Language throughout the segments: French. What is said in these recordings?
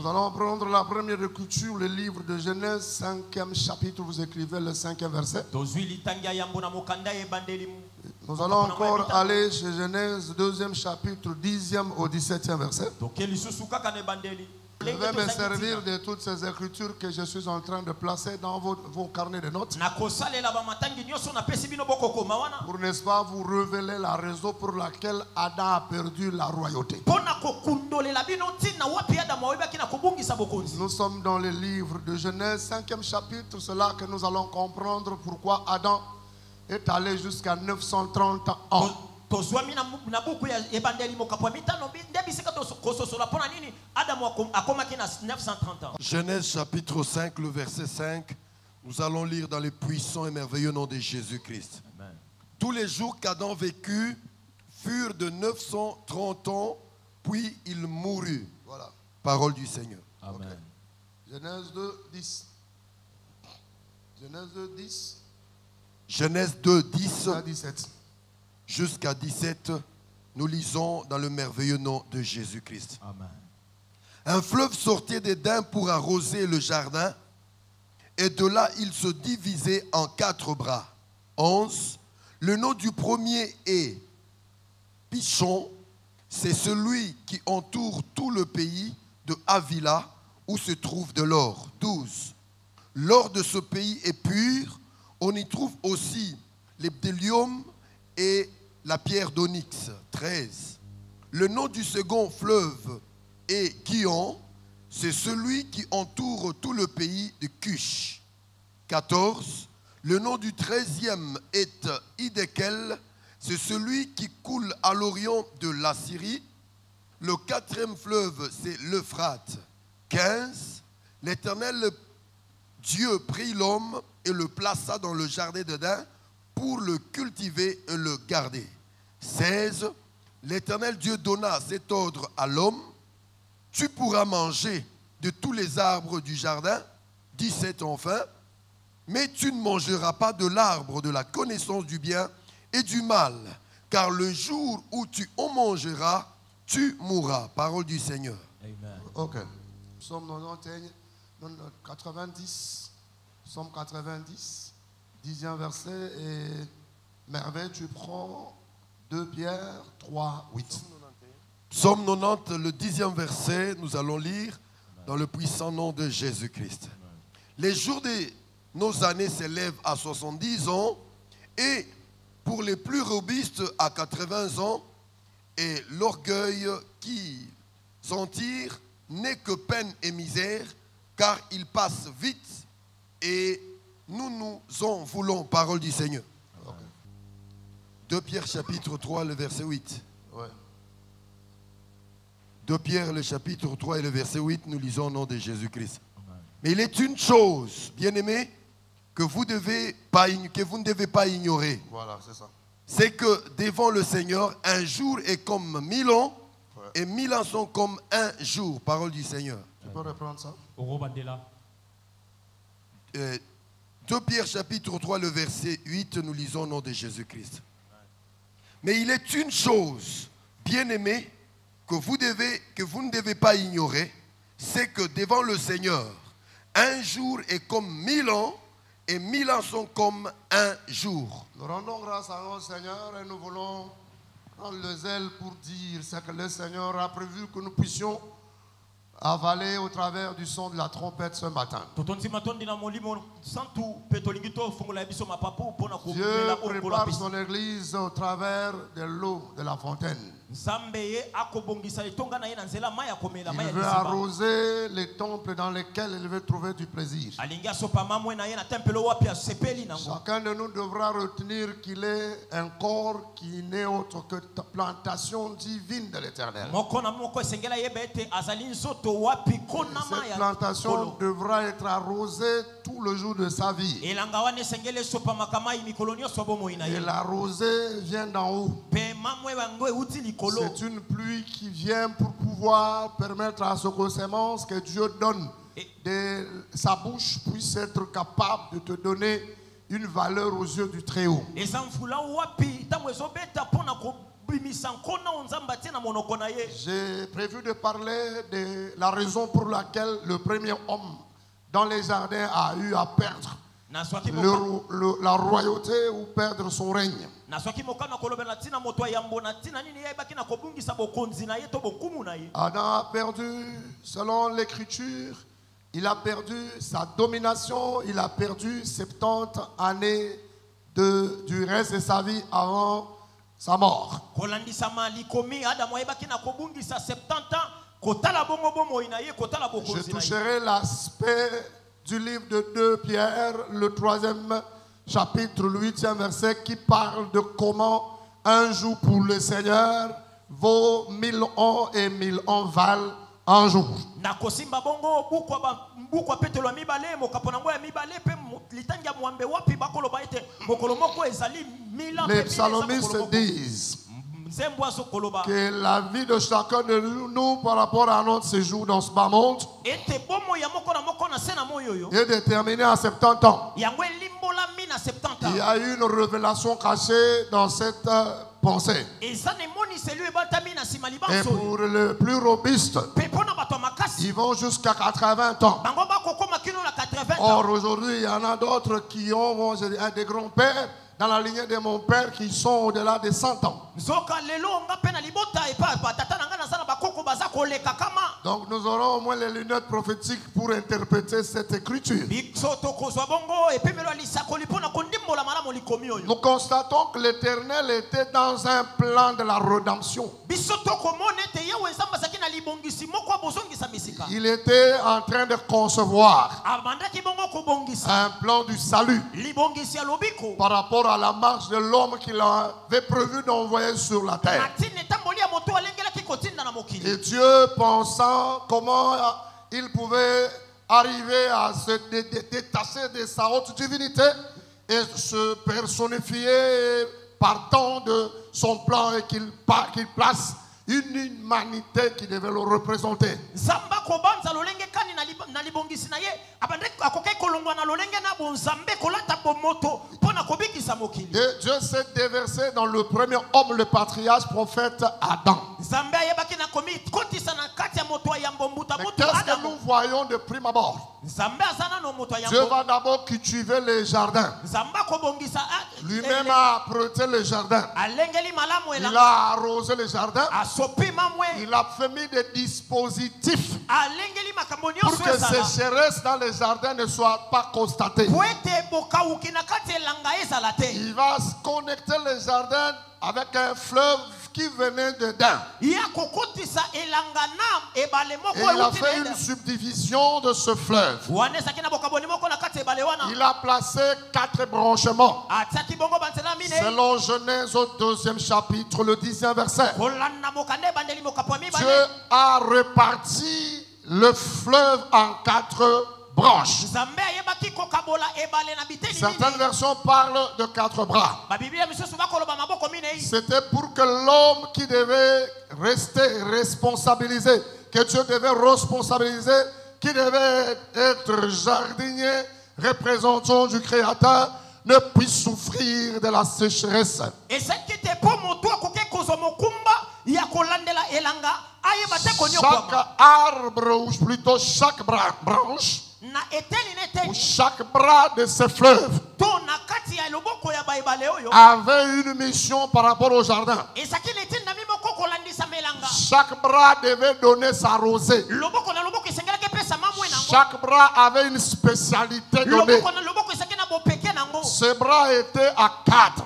Nous allons prendre la première écriture, le livre de Genèse, 5e chapitre. Vous écrivez le 5e verset. Nous allons encore aller chez Genèse, 2e chapitre, 10e au 17e verset. Je vais me servir de toutes ces écritures que je suis en train de placer dans vos carnets de notes. Pour, n'est-ce pas, vous révéler la raison pour laquelle Adam a perdu la royauté. Nous sommes dans le livre de Genèse, 5e chapitre. C'est là que nous allons comprendre pourquoi Adam est allé jusqu'à 930 ans. Genèse chapitre 5, le verset 5, nous allons lire dans le puissant et merveilleux nom de Jésus-Christ. Tous les jours qu'Adam vécut furent de 930 ans, puis il mourut. Voilà. Parole du Seigneur. Amen. Okay. Genèse 2, 10. Genèse 2, 10. Genèse 2, 10 à 17. Jusqu'à 17, nous lisons dans le merveilleux nom de Jésus-Christ. Amen. Un fleuve sortait d'Éden pour arroser le jardin, et de là il se divisait en 4 bras. 11. Le nom du premier est Pichon, c'est celui qui entoure tout le pays de Havila, où se trouve de l'or. 12. L'or de ce pays est pur, on y trouve aussi les bdellium et la pierre d'onyx. 13. Le nom du second fleuve est Gihon, c'est celui qui entoure tout le pays de Cush. 14. Le nom du 13e est Hiddekel, c'est celui qui coule à l'orient de la Syrie. Le 4e fleuve, c'est l'Euphrate. 15. L'Éternel Dieu prit l'homme et le plaça dans le jardin d'Éden pour le cultiver et le garder. 16. L'Éternel Dieu donna cet ordre à l'homme: tu pourras manger de tous les arbres du jardin. 17 enfin. Mais tu ne mangeras pas de l'arbre de la connaissance du bien et du mal, car le jour où tu en mangeras, tu mourras. Parole du Seigneur. Amen. Ok. Psaume 90. Psaume 90. 10e verset. Et merveille, tu prends 2 Pierre 3, 8. Psaume 90, le 10e verset, nous allons lire dans le puissant nom de Jésus-Christ. Les jours de nos années s'élèvent à 70 ans, et pour les plus robustes à 80 ans, et l'orgueil qui s'en tire n'est que peine et misère, car il passe vite et nous nous en voulons. Parole du Seigneur. Okay. 2 Pierre chapitre 3, le verset 8. Ouais. 2 Pierre le chapitre 3 et le verset 8, nous lisons au nom de Jésus-Christ. Mais il est une chose, bien-aimés, que vous ne devez pas ignorer. Voilà, c'est ça. C'est que devant le Seigneur, un jour est comme 1000 ans, Ouais. et 1000 ans sont comme un jour. Parole du Seigneur. Tu peux reprendre ça? 2 Pierre chapitre 3, le verset 8, nous lisons au nom de Jésus-Christ. Mais il est une chose, bien-aimés, que vous ne devez pas ignorer, c'est que devant le Seigneur, un jour est comme 1000 ans, et 1000 ans sont comme un jour. Nous rendons grâce à notre Seigneur et nous voulons prendre le zèle pour dire ce que le Seigneur a prévu que nous puissions avaler au travers du son de la trompette ce matin. Dieu prépare son église au travers de l'eau de la fontaine. Il veut arroser les temples dans lesquels il veut trouver du plaisir. Chacun de nous devra retenir qu'il est un corps qui n'est autre que plantation divine de l'Éternel. Cette plantation devra être arrosée tout le jour de sa vie. Et l'arrosée vient d'en haut. C'est une pluie qui vient pour pouvoir permettre à ce que les semences que Dieu donne de sa bouche puisse être capable de te donner une valeur aux yeux du Très-Haut. J'ai prévu de parler de la raison pour laquelle le premier homme dans les jardins a eu à perdre la royauté ou perdre son règne. Adam a perdu, selon l'écriture, il a perdu sa domination, il a perdu 70 années du reste de sa vie avant sa mort. Je toucherai l'aspect du livre de 2 Pierre, le 3e chapitre, le 8e verset, qui parle de comment un jour pour le Seigneur vaut 1000 ans et 1000 ans valent un jour. Les psalmistes disent que la vie de chacun de nous par rapport à notre séjour dans ce bas monde est déterminée à 70 ans. Il y a eu une révélation cachée dans cette pensée. Et pour les plus robustes, ils vont jusqu'à 80 ans. Or, aujourd'hui, il y en a d'autres qui ont des grands-pères dans la lignée de mon père qui sont au-delà de 100 ans. Donc nous aurons au moins les lunettes prophétiques pour interpréter cette écriture. Nous constatons que l'Éternel était dans un plan de la rédemption. Il était en train de concevoir un plan du salut par rapport à la marche de l'homme qu'il avait prévu d'envoyer sur la terre. Et Dieu, pensant comment il pouvait arriver à se détacher de sa haute divinité et se personnifier partant de son plan et qu'il place une humanité qui devait le représenter. Et Dieu s'est déversé dans le premier homme, le patriarche prophète Adam. Mais qu'est-ce que nous voyons de prime abord? Dieu va d'abord cultiver les jardins. Lui-même a prêté les jardins. Il a arrosé les jardins. Il a fait mis des dispositifs pour que ces sécheresses dans les jardins ne soient pas constatées. Il va se connecter les jardins avec un fleuve qui venait dedans. Et il a fait une subdivision de ce fleuve. Il a placé 4 branchements. Selon Genèse au 2e chapitre, le 10e verset. Dieu a réparti le fleuve en 4 branches. Certaines versions parlent de 4 bras. C'était pour que l'homme qui devait rester responsabilisé, que Dieu devait responsabiliser, qui devait être jardinier, représentant du Créateur, ne puisse souffrir de la sécheresse. Chaque arbre, ou plutôt chaque branche, ou chaque bras de ce fleuve avait une mission par rapport au jardin. Chaque bras devait donner sa rosée. Chaque bras avait une spécialité donnée. Ce bras était à 4.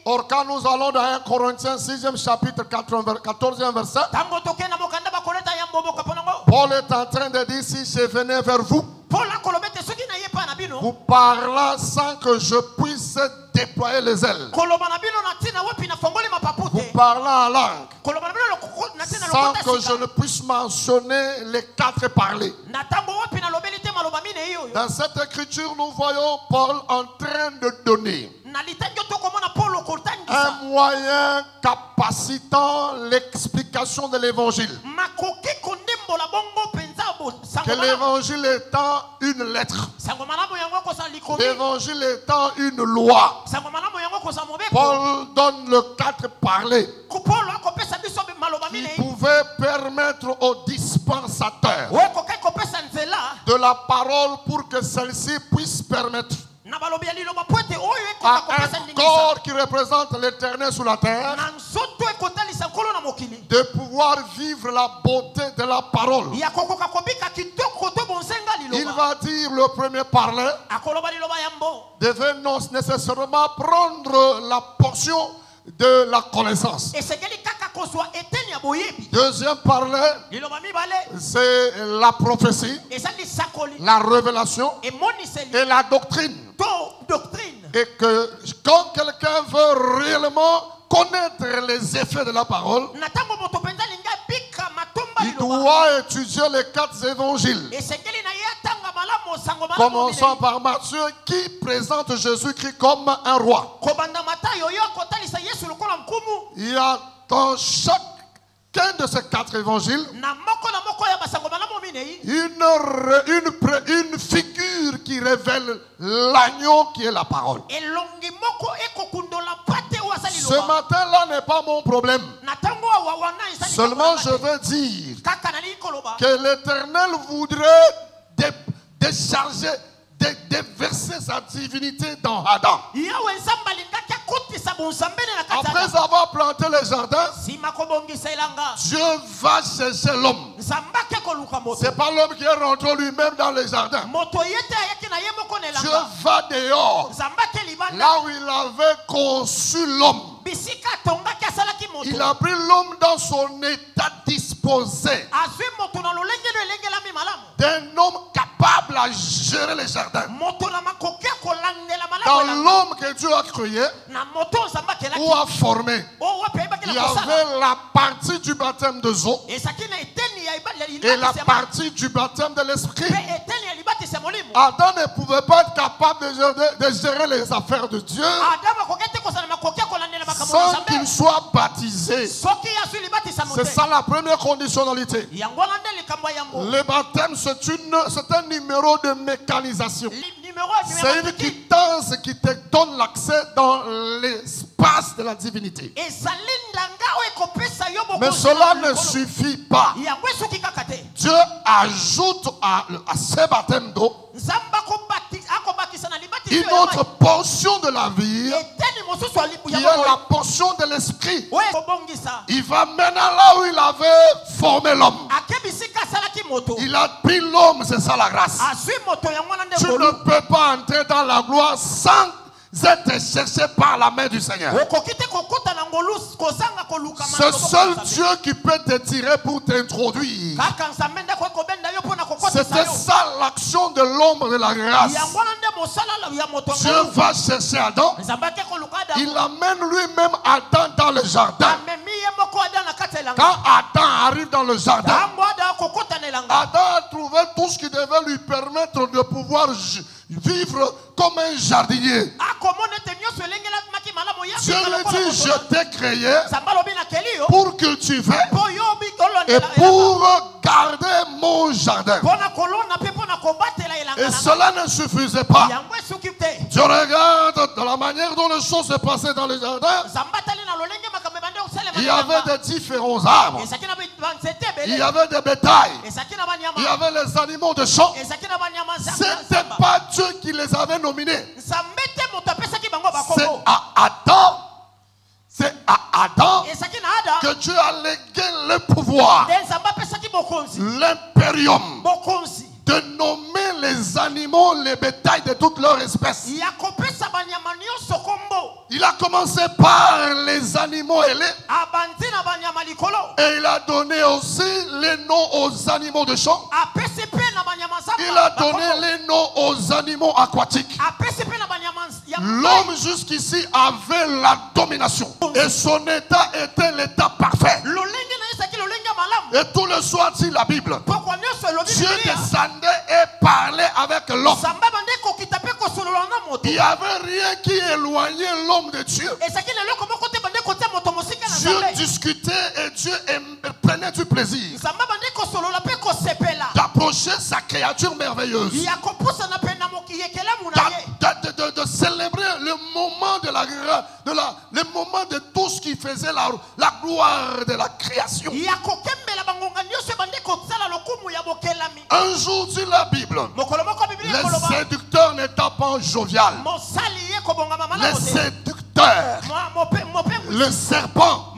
Or, quand nous allons dans 1 Corinthiens 6e chapitre 14e verset, Paul est en train de dire: si je venais vers vous, vous parlant sans que je puisse déployer les ailes, vous parlant en langue sans que je ne puisse mentionner les 4 parlers. Dans cette écriture, nous voyons Paul en train de donner un moyen capacitant l'explication de l'évangile. Que l'évangile étant une lettre, l'évangile étant une loi, Paul donne les 4 parler, qui pouvait permettre au dispensateur de la parole pour que celle-ci puisse permettre à un corps qui représente l'Éternel sur la terre de pouvoir vivre la beauté de la parole. Il va dire, le premier parler devait non nécessairement prendre la portion de la connaissance. Deuxième parler, c'est la prophétie, la révélation et la doctrine. Et que quand quelqu'un veut réellement connaître les effets de la parole, il doit étudier les 4 évangiles. Commençons par Matthieu qui présente Jésus-Christ comme un roi. Il y a dans chacun de ces 4 évangiles une figure qui révèle l'agneau qui est la parole. Ce matin-là n'est pas mon problème. Seulement je veux dire que l'Éternel voudrait décharger, déverser sa divinité dans Adam. Après avoir planté le jardin, Dieu va chercher l'homme. C'est pas l'homme qui est rentré lui-même dans le jardin. Dieu va dehors, là où il avait conçu l'homme. Il a pris l'homme dans son état disposé d'un homme capable à gérer les jardins. Dans l'homme que Dieu a créé ou a formé, il y avait la partie du baptême de eau et la partie du baptême de l'esprit. Adam ne pouvait pas être capable de gérer les affaires de Dieu sans qu'il soit baptisé. C'est ça la première conditionnalité. Le baptême, c'est un numéro de mécanisation. C'est une quittance qui te donne l'accès dans l'espace de la divinité. Mais cela ne suffit pas. Dieu ajoute à ce baptême d'eau une autre portion de la vie qui est la portion de l'esprit. Il va maintenant là où il avait formé l'homme. Il a pris l'homme, c'est ça la grâce. Tu ne peux pas entrer dans la gloire sans être cherché par la main du Seigneur. Ce seul Dieu qui peut te tirer pour t'introduire. C'était ça l'action de l'homme de la grâce. Dieu va chercher Adam. Il amène lui-même Adam dans le jardin. Quand Adam arrive dans le jardin, Adam a trouvé tout ce qui devait lui permettre de pouvoir vivre comme un jardinier. Dieu lui dit, je t'ai créé pour cultiver et pour garder mon jardin. Et cela ne suffisait pas. Je regarde dans la manière dont les choses se passaient dans le jardin. Il y avait de différents arbres. Il y avait des bétails. Il y avait les animaux de champ. Ce n'était pas Dieu qui les avait nominés. C'est à Adam que Dieu a légué le pouvoir, l'impérium, de nommer les animaux, les bétails de toutes leurs espèces. Il a commencé par les animaux ailés et il a donné aussi les noms aux animaux de champ. Il a donné les noms aux animaux aquatiques. L'homme jusqu'ici avait la domination et son état était l'état parfait. Et tout le soir, dit la Bible, Dieu descendait et parlait avec l'homme. Il n'y avait rien qui éloignait l'homme de Dieu. Dieu discutait et Dieu prenait du plaisir d'approcher sa créature merveilleuse, de célébrer le moment de le moment de tout ce qu'il faisait mépriser la gloire de la création. Un jour sur la Bible, les séducteurs ne tapent pas jovial. Les séducteurs, le serpent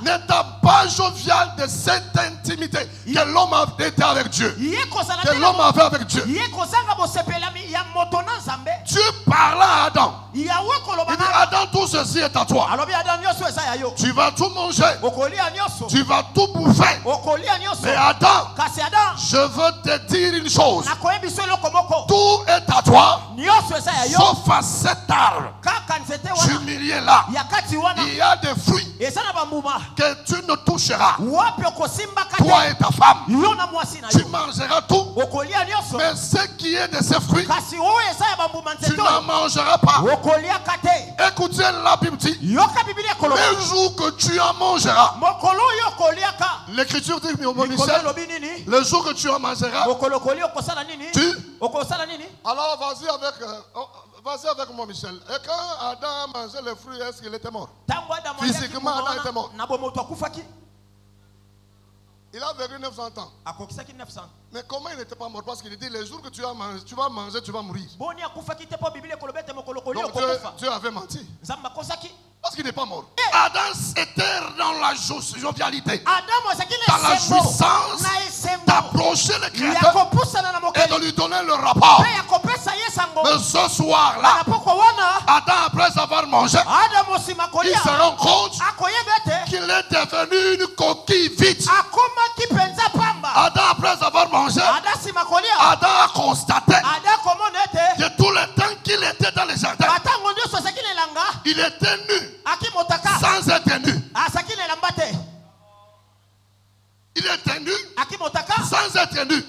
n'est pas jovial de cette intimité que l'homme avait avec Dieu. Que l'homme avait avec Dieu. Dieu parla à Adam. Il dit, Adam, tout ceci est à toi. Tu vas tout manger. Tu vas tout bouffer. Mais Adam, je veux te dire une chose. Tout est à toi, sauf à cet arbre. Du milieu là, il y a des fruits que tu ne toucheras. Toi et ta femme, tu mangeras tout. Mais ce qui est de ces fruits, tu n'en mangeras pas. Écoutez, la Bible dit, le jour que tu en mangeras, l'écriture dit, Michel, le jour que tu en mangeras, alors vas-y avec moi, Michel. Et quand Adam mangeait les fruits, est-ce qu'il était mort? Physiquement, Adam était mort. Il a vécu 900 ans. Mais comment il n'était pas mort? Parce qu'il dit, les jours que tu vas manger, tu vas mourir. Donc Dieu avait menti. Parce qu'il n'est pas mort. Adam était dans la jovialité, dans la jouissance d'approcher le Créateur et de lui donner le rapport. Mais ce soir-là, Adam, après avoir mangé, il se rend compte qu'il est devenu une coquille vide. Adam, après avoir mangé, Adam a constaté que tout le temps qu'il était dans le jardin, il était nu, sans être nu. Il était nu, sans être nu.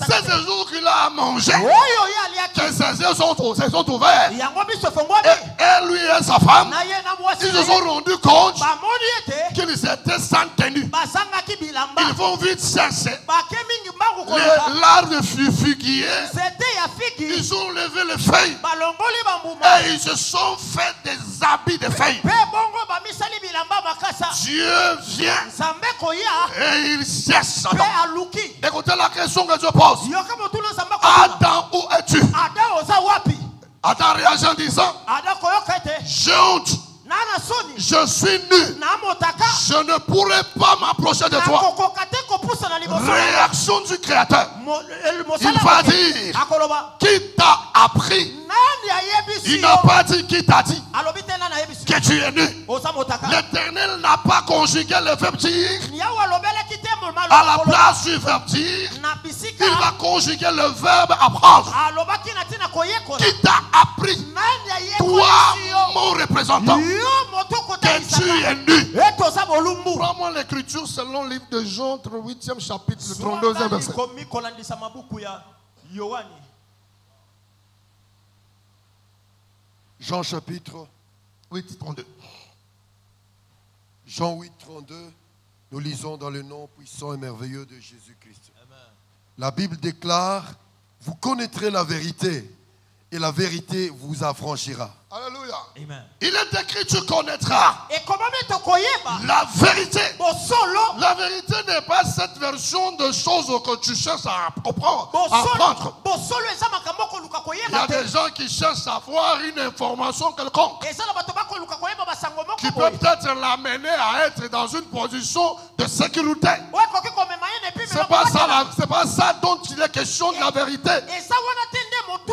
C'est ce jour qu'il a mangé que ses yeux sont ouverts. Et lui et sa femme, ils se sont rendus compte qu'ils étaient sans tenue. Ils vont vite chercher l'arbre de figuier. Ils ont levé les feuilles et ils se sont fait des habits de feuilles. Dieu vient et il cherche Adam. Écoutez la question que Dieu pose. Adam, où es-tu? Adam réagit en disant, j'ai honte. Je suis nu. Je ne pourrai pas m'approcher de toi. Réaction du Créateur. Il va dire, qui t'a appris? Il n'a pas dit qui t'a dit que tu es nu. L'Éternel n'a pas conjugué le verbe dire. À la place du verbe dire, il va conjuguer le verbe apprendre. Qui t'a appris? Toi, mon représentant, que tu es nu. Prends-moi l'écriture selon le livre de Jean, 8e chapitre, le 32e verset. Jean chapitre 8, 32. Jean 8, 32. Nous lisons dans le nom puissant et merveilleux de Jésus-Christ. La Bible déclare, vous connaîtrez la vérité et la vérité vous affranchira. Alléluia. Amen. Il est écrit, tu connaîtras la vérité. La vérité n'est pas cette version de choses que tu cherches à apprendre. Il y a des gens qui cherchent à avoir une information quelconque qui peut peut-être l'amener à être dans une position de sécurité. C'est pas ça dont il est question de la vérité.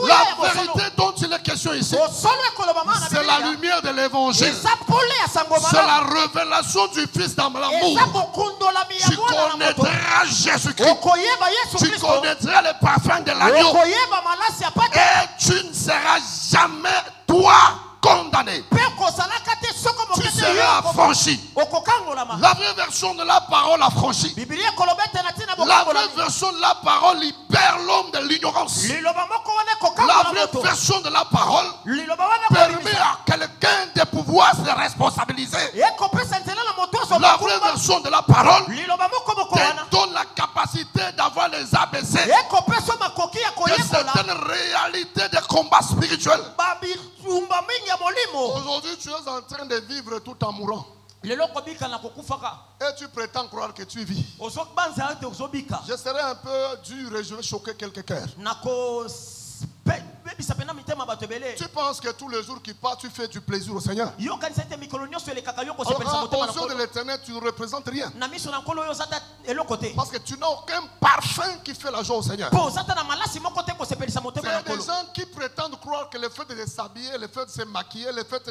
La vérité dont il est question ici, c'est la lumière de l'évangile. C'est la révélation du Fils dans l'amour. Tu connaîtras Jésus-Christ. Tu connaîtras le parfum de l'agneau. Et tu ne seras jamais, toi, condamné. Tu seras affranchi. La vraie version de la parole affranchie. La vraie version de la parole libère l'homme de l'ignorance. La vraie version de la parole permet à quelqu'un de pouvoir se responsabiliser. La vraie version de la parole te donne la capacité d'avoir les ABC de certaines réalités de combat spirituel. Aujourd'hui, tu es en train de vivre tout en mourant. Et tu prétends croire que tu vis. Je serai un peu dur et je vais choquer quelques cœurs. Tu penses que tous les jours qui passent, tu fais du plaisir au Seigneur. Alors, aux yeux de l'Éternel, tu ne représentes rien. Parce que tu n'as aucun parfum qui fait la joie au Seigneur. C'est des gens qui prétendent croire que le fait de s'habiller, le fait de se maquiller, le fait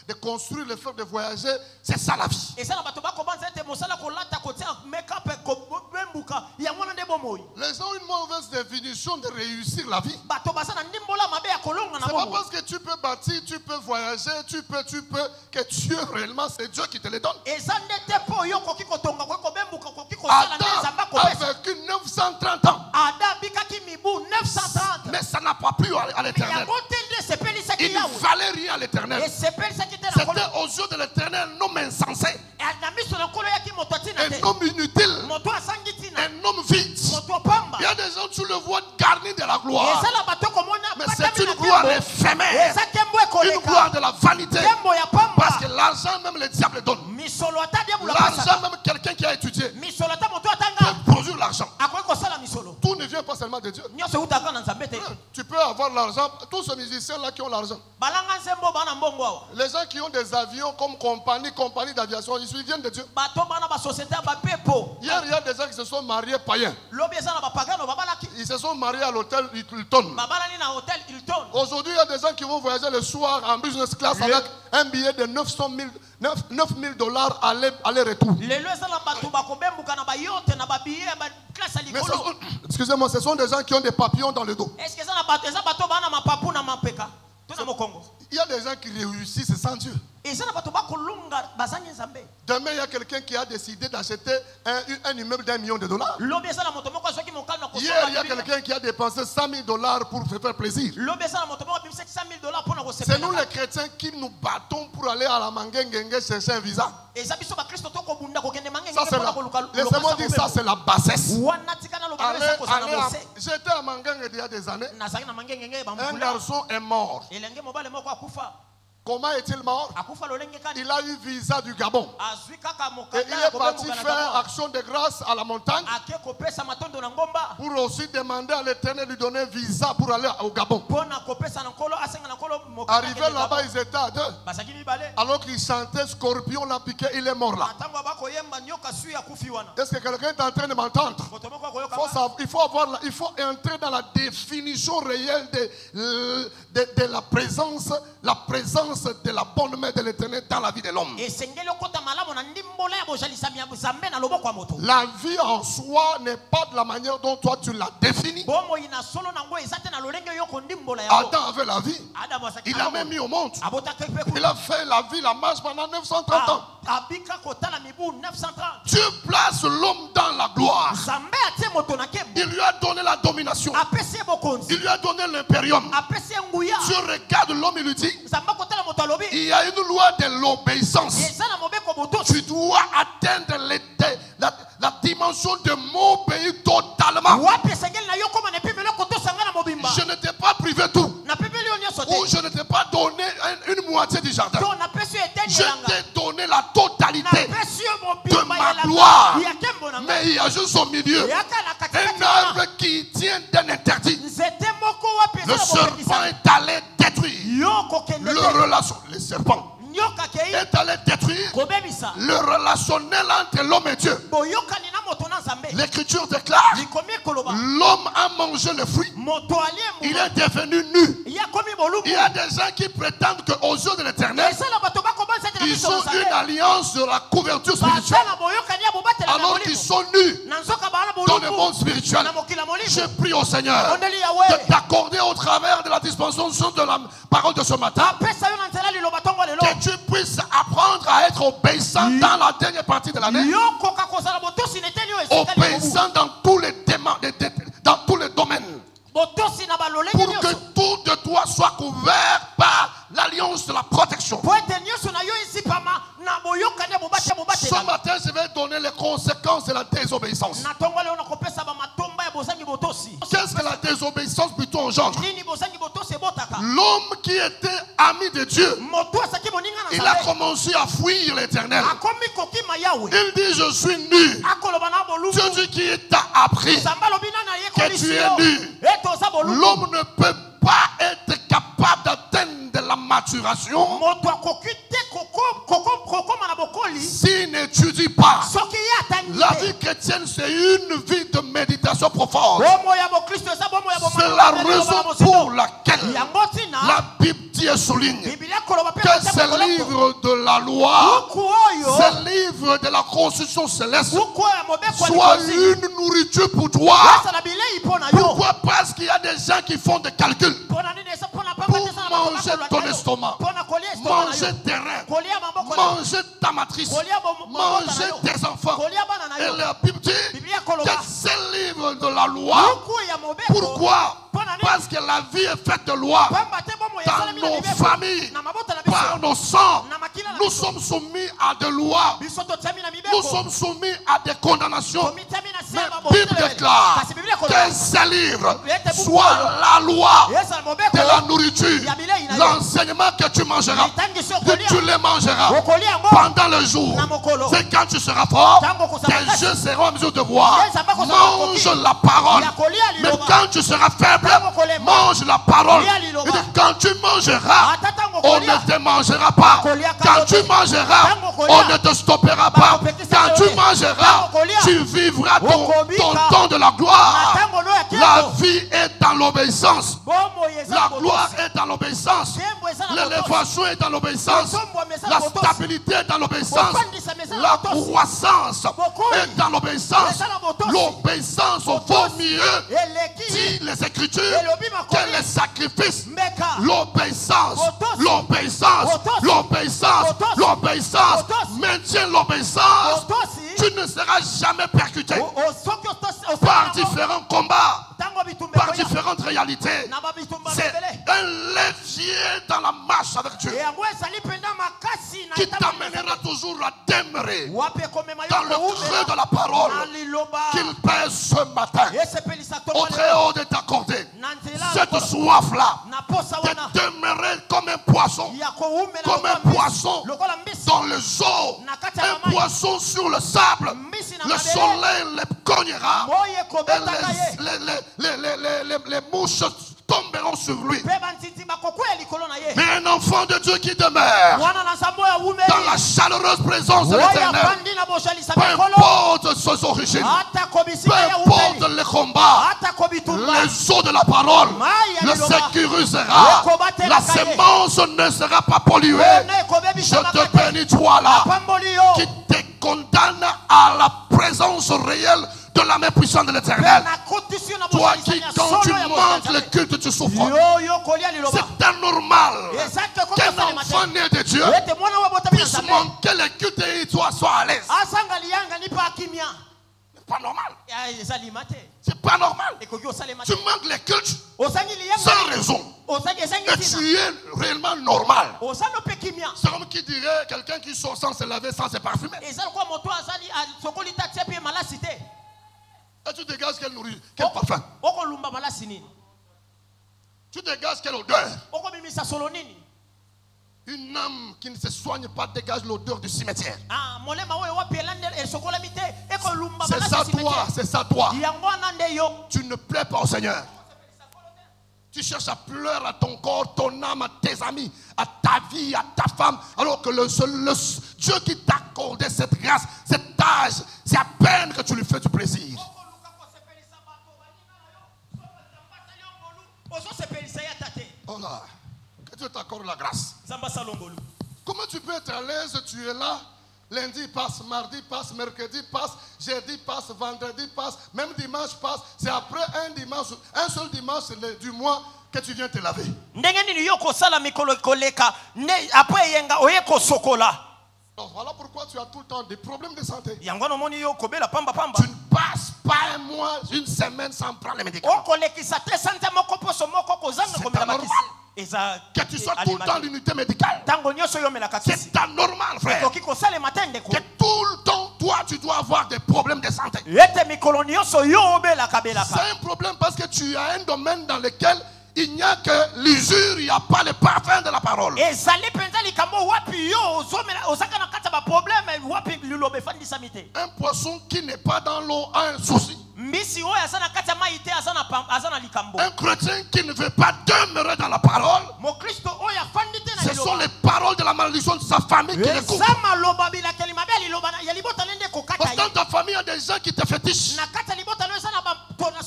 de construire, le fait de voyager, c'est ça la vie. Les gens ont une mauvaise définition de réussir la vie. C'est pas parce que tu peux bâtir, tu peux voyager, tu peux, que Dieu réellement, c'est Dieu qui te les donne. Adam a vécu 930 ans. Mais ça n'a pas plu à l'Éternel. Il ne valait rien à l'Éternel. C'était aux yeux de l'Éternel un homme insensé, un homme inutile, un homme vide. Il y a des gens, tu le vois garni de la gloire, mais c'est une gloire éphémère, une gloire de la vanité. Parce que l'argent même le diable donne. L'argent même quelqu'un qui a étudié peut produire l'argent. Tout ne vient pas seulement de Dieu. Tu peux avoir l'argent. Tous ces musiciens là qui ont l'argent, les gens qui ont des avions comme compagnie d'aviation, ils viennent de Dieu. Hier il y a des gens qui se sont mariés païens. Ils se sont mariés à l'hôtel Hilton. Aujourd'hui il y a des gens qui vont voyager le soir en business class avec un billet de 9 000 dollars aller-retour. Excusez-moi, ce sont des gens qui ont des papillons dans le dos. Il y a des gens qui réussissent sans Dieu. Demain, il y a quelqu'un qui a décidé d'acheter un immeuble d'1 million de dollars. Hier, il y a quelqu'un qui a dépensé 100 000 dollars pour se faire plaisir. C'est nous les chrétiens qui nous battons pour aller à la Mangengengue chercher un visa. Laissez-moi dire ça, c'est la bassesse. J'étais à Mangengue il y a des années. Un garçon est mort. Comment est-il mort? Il a eu visa du Gabon. Et il est parti faire action de grâce à la montagne pour aussi demander à l'Éternel de lui donner visa pour aller au Gabon. Arrivé là-bas, ils étaient à deux. Alors qu'il chantait, Scorpion l'a piqué, il est mort là. Est-ce que quelqu'un est en train de m'entendre? Il faut entrer dans la définition réelle de la présence de la bonne main de l'Éternel dans la vie de l'homme. La vie en soi n'est pas de la manière dont toi tu l'as définie. Adam avait la vie. Il l'a même mis au monde. Il a fait la vie, la marche pendant 930 ans. Dieu place l'homme dans la gloire. Il lui a donné la domination. Il lui a donné l'impérium. Dieu regarde l'homme et lui dit: il y a une loi de l'obéissance. Tu dois atteindre la dimension de m'obéir totalement. Je ne t'ai pas privé tout. Ou je ne t'ai pas donné une moitié du jardin. Je t'ai donné la totalité de ma gloire. Mais il y a juste au milieu un arbre qui tient d'un interdit. Le serpent est allé détruire le serpent est allé détruire le relationnel entre l'homme et Dieu. L'Écriture déclare: l'homme a mangé le fruit, il est devenu nu. Il y a des gens qui prétendent qu'aux yeux de l'Éternel, ils ont une alliance de la couverture spirituelle alors qu'ils sont nus dans le monde spirituel. Je prie au Seigneur de t'accorder au travers de la dispensation de la parole de ce matin que tu puisses apprendre à être obéissant dans la dernière partie de l'année, obéissant dans tous les domaines, pour que tout de toi soit couvert par l'alliance de la protection. Ce matin, je vais donner les conséquences de la désobéissance. Qu'est-ce que la désobéissance plutôt engendre? L'homme qui était ami de Dieu, il a commencé à fuir l'Éternel. Il dit, je suis nu. Dieu dit qu'il t'a appris que tu es nu. L'homme ne peut pas être capable d'atteindre la maturation s'il n'étudie pas. La vie chrétienne, c'est une vie de méditation profonde. C'est la raison pour laquelle la Bible dit et souligne que ce livre de la loi, ce livre de la constitution céleste, soit une nourriture pour toi. Pourquoi? Parce qu'il y a des gens qui font des calculs pour manger ton estomac, manger tes reins, manger ta matrice, manger tes enfants. Et la Bible dit que ce livre de la loi, pourquoi? Parce que la vie est faite de loi. Dans nos familles, par nos sangs, nous sommes soumis à des lois. Nous sommes soumis à des condamnations. Mais la Bible déclare que ce livre soit la loi de la nourriture, l'enseignement que tu mangeras, que tu les mangeras pendant le jour. C'est quand tu seras fort, tes yeux seront en mesure de voir. Mange la parole. Mais quand tu seras faible, mange la parole. Et quand tu mangeras, on ne te mangera pas. Quand tu mangeras, on ne te stoppera pas. Quand tu mangeras, tu vivras ton temps de la gloire. La vie est dans l'obéissance. La gloire est dans l'obéissance. L'élévation est dans l'obéissance. La stabilité est dans l'obéissance. La croissance est dans l'obéissance. L'obéissance vaut mieux, dit les Écritures, que les sacrifices. L'obéissance, l'obéissance, l'obéissance, l'obéissance. Maintiens l'obéissance. Tu ne seras jamais percuté par différents combats, par différentes réalités. C'est un levier dans la marche avec Dieu qui t'amènera toujours à demeurer dans le creux de la parole qu'il pèse ce matin. Au très haut de t'accorder cette soif-là, de demeurer comme un poisson dans les eaux, un poisson sur le sable. Le soleil les cognera et les mouches tomberont sur lui. Mais un enfant de Dieu qui demeure dans la chaleureuse présence de l'Éternel, peu importe ses origines, peu importe les combats, les eaux de la parole le sécurisera. La sémence ne sera pas polluée. Je te bénis, toi là, qui te condamne à la présence réelle de la main puissante de l'Éternel. Toi qui, quand tu manques le culte, tu souffres. C'est anormal qu'un enfant né de Dieu puisse manquer le culte et toi sois à l'aise. C'est pas normal. C'est pas normal. Tu manques le culte sans raison. Et tu es réellement normal. C'est comme qui dirait quelqu'un qui sort sans se laver, sans se parfumer. Et tu dégages quelle nourriture, quel parfum. Tu dégages quelle odeur. Une âme qui ne se soigne pas dégage l'odeur du cimetière. C'est ça toi, c'est ça toi. Tu ne plais pas au Seigneur. Tu cherches à pleurer à ton corps, ton âme, à tes amis, à ta vie, à ta femme, alors que le Dieu qui t'a accordé cette grâce, cet âge, c'est à peine que tu lui fais du plaisir. Oh là, que Dieu t'accorde la grâce. Comment tu peux être à l'aise? Tu es là, lundi passe, mardi passe, mercredi passe, jeudi passe, vendredi passe, même dimanche passe. C'est après un seul dimanche du mois que tu viens te laver. Donc voilà pourquoi tu as tout le temps des problèmes de santé. Tu ne passes pas un mois, une semaine sans prendre les médicaments. C'est anormal. Que tu sois tout le temps à l'unité médicale. C'est anormal, frère. Que tout le temps, toi, tu dois avoir des problèmes de santé. C'est un problème parce que tu as un domaine dans lequel il n'y a que l'usure, il n'y a pas le parfum de la parole. Un poisson qui n'est pas dans l'eau a un souci. Un chrétien qui ne veut pas demeurer dans la parole, ce sont les paroles de la malédiction de sa famille qui l'écoutent. Parce que dans ta famille, il y a des gens qui te fétichent.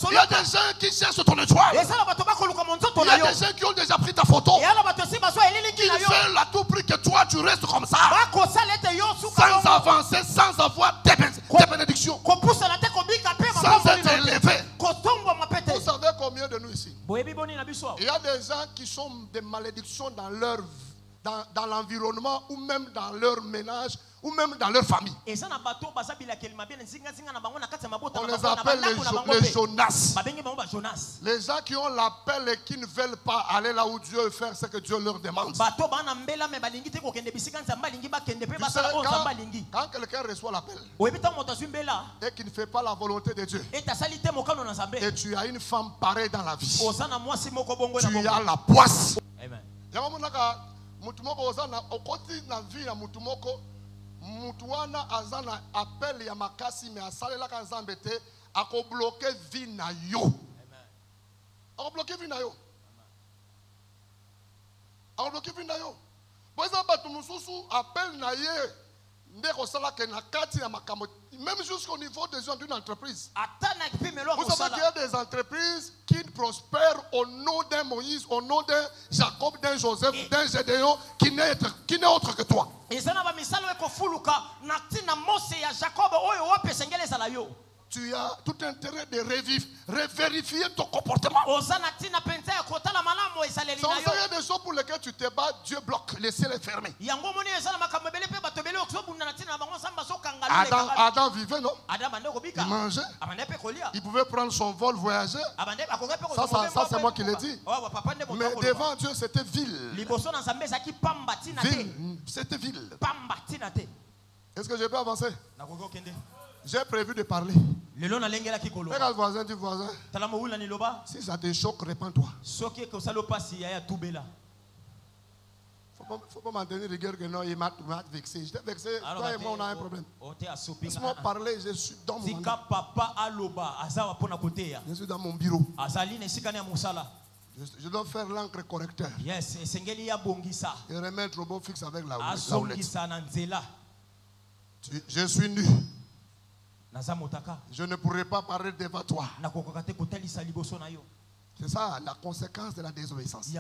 Il y a des gens qui cherchent ton étoile. Il y a des gens qui ont déjà pris ta photo. Qui veulent à tout prix que toi tu restes comme ça, sans avancer, sans avoir des bénédictions, sans être élevé. Vous savez combien de nous ici? Il y a des gens qui sont des malédictions dans leur dans l'environnement ou même dans leur ménage ou même dans leur famille. On les appelle les Jonas. Les gens qui ont l'appel et qui ne veulent pas aller là où Dieu veut faire ce que Dieu leur demande. Tu sais, quand quelqu'un reçoit l'appel et qui ne fait pas la volonté de Dieu, et tu as une femme pareille dans la vie, tu as la poisse. Amen. Mutumoko ozana okoti na vie ya mutumoko mutuana azana appel ya makasi me asalela ka nzambe te ako bloquer vie na yo. Amen. Ako bloquer vie na yo. Ako bloquer vie na yo. Boza batu mususu appel na ye ndeko sala ke na kati ya makambo même jusqu'au niveau d'une entreprise. Vous savez qu'il y a des entreprises qui prospèrent au nom d'un Moïse, au nom d'un Jacob, d'un Joseph, d'un Gédéon, qui n'est autre que toi. Tu as tout intérêt de vérifier ton comportement. C'est des choses pour lesquelles tu te bats, Dieu bloque, laissez-les fermer. Adam vivait, non? Il mangeait. Il pouvait prendre son vol, voyager. Ça c'est moi qui l'ai dit. Mais devant Dieu, c'était vil. C'était vil. Est-ce que je peux avancer? J'ai prévu de parler. Regarde voisin du voisin. Si ça te choque, répands-toi. Faut pas maintenir rigueur que non, il m'a vexé. J'étais vexé. Toi et moi, on a un problème. Laisse-moi parler, je suis dans mon Je suis dans mon bureau. Je dois faire l'encre correcteur. Et remettre au beau fixe avec la houlette. Je suis nu. Je ne pourrai pas parler devant toi. C'est ça la conséquence de la désobéissance.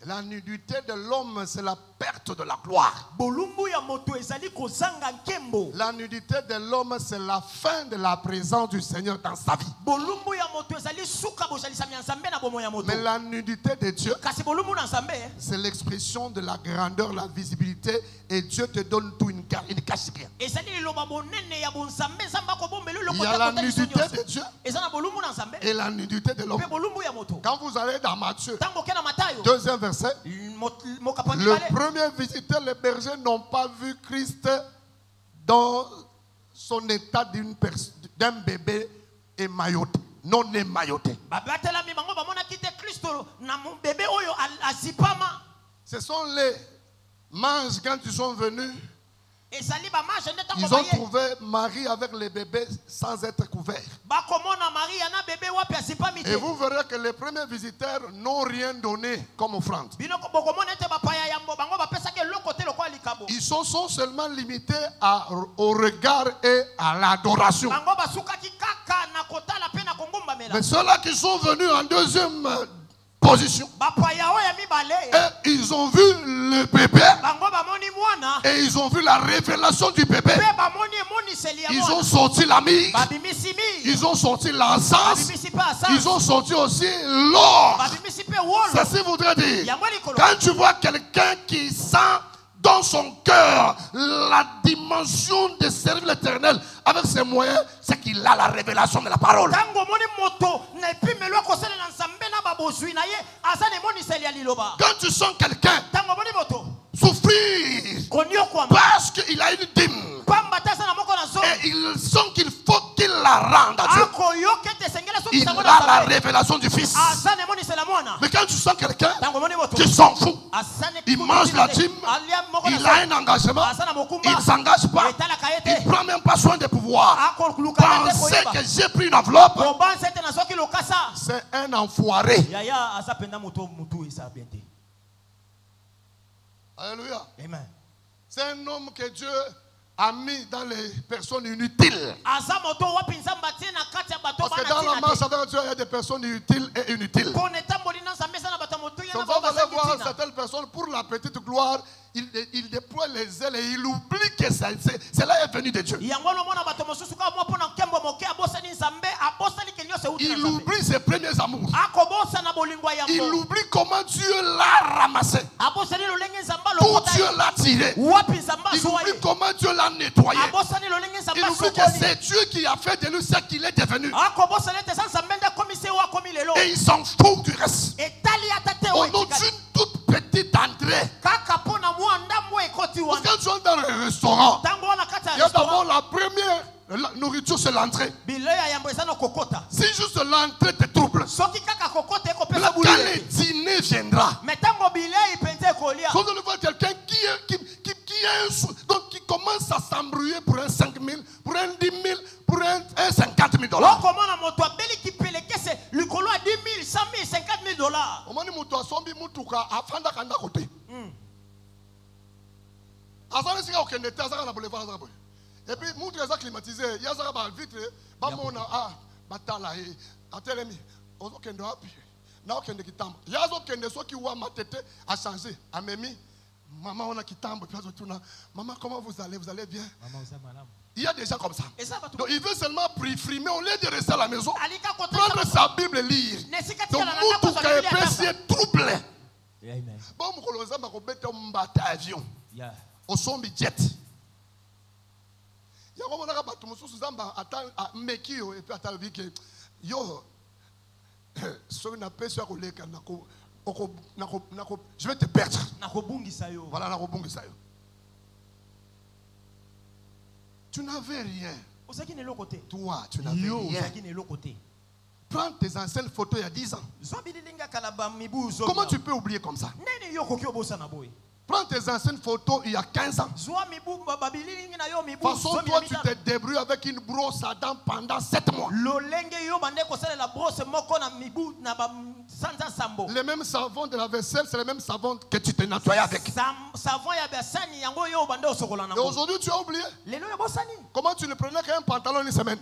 La nudité de l'homme, c'est la perte de la gloire. La nudité de l'homme, c'est la fin de la présence du Seigneur dans sa vie. Mais la nudité de Dieu, c'est l'expression de la grandeur, la visibilité, et Dieu te donne tout, il ne cache rien. Il y a la nudité de Dieu et la nudité de l'homme. Quand vous allez dans Matthieu, 2e verset, le premier visiteur, les bergers n'ont pas vu Christ dans son état d'un bébé émailloté, non émailloté. Ce sont les manges quand ils sont venus. Ils ont trouvé Marie avec les bébés sans être couverts. Et vous verrez que les premiers visiteurs n'ont rien donné comme offrande. Ils sont seulement limités au regard et à l'adoration. Mais ceux-là qui sont venus en deuxième position, et ils ont vu le bébé et ils ont vu la révélation du bébé. Ils ont sorti la myrrhe, ils ont sorti l'encens, ils ont sorti aussi l'or. Ceci voudrait dire, quand tu vois quelqu'un qui sent dans son cœur la dimension de servir l'Éternel avec ses moyens, c'est qu'il a la révélation de la parole. Quand tu sens quelqu'un souffrir parce qu'il a une dîme et il sent qu'il faut qu'il la rende à Dieu, il a la révélation du Fils. Mais quand tu sens quelqu'un qui s'en fout, il mange la dîme, il a un engagement, il ne s'engage pas, il ne prend même pas soin des pouvoirs. Pensez que j'ai pris une enveloppe, c'est un enfoiré. Alléluia. Amen. C'est un homme que Dieu a mis dans les personnes inutiles. Parce que dans la marche avec Dieu, il y a des personnes utiles et inutiles. On va aller voir certaines personnes pour la petite gloire. Il déploie les ailes et il oublie que cela est venu de Dieu. Il oublie ses premiers amours. Il oublie comment Dieu l'a ramassé. D'où Dieu l'a tiré. Il oublie comment Dieu l'a nettoyé. Il oublie que c'est Dieu qui a fait de lui ce qu'il est devenu. Et il s'en fout du reste. On nous une toute petite entrée. Parce que quand tu entres dans le restaurant, il y a d'abord la première nourriture, c'est l'entrée. Si juste l'entrée te trouble, quand le dîner viendra, quand on voit quelqu'un qui commence à s'embrouiller pour un 5 000, pour un 10 000, pour un 50 000 $. Et puis, nous sommes climatisés. Il y a des vitres. Maman, on a qui tombe. Maman, comment vous allez? Vous allez bien? Il y a des gens comme ça. Donc, il veut seulement frimer au lieu de rester à la maison, prendre sa Bible et lire. Donc, nous, tout est troublé. Bon, nous allons avion. Au son jet. Il y a un moment où je vais te perdre. Voilà, tu n'avais rien. Toi, tu n'avais rien. Prends tes anciennes photos il y a 10 ans. Comment tu peux oublier comme ça? Prends tes anciennes photos il y a 15 ans. De toute façon, toi, tu te débrouilles avec une brosse à dents pendant 7 mois. Les mêmes savons de la vaisselle, c'est les mêmes savons que tu te nettoyais avec. Et aujourd'hui, tu as oublié. Comment tu ne prenais qu'un pantalon une semaine?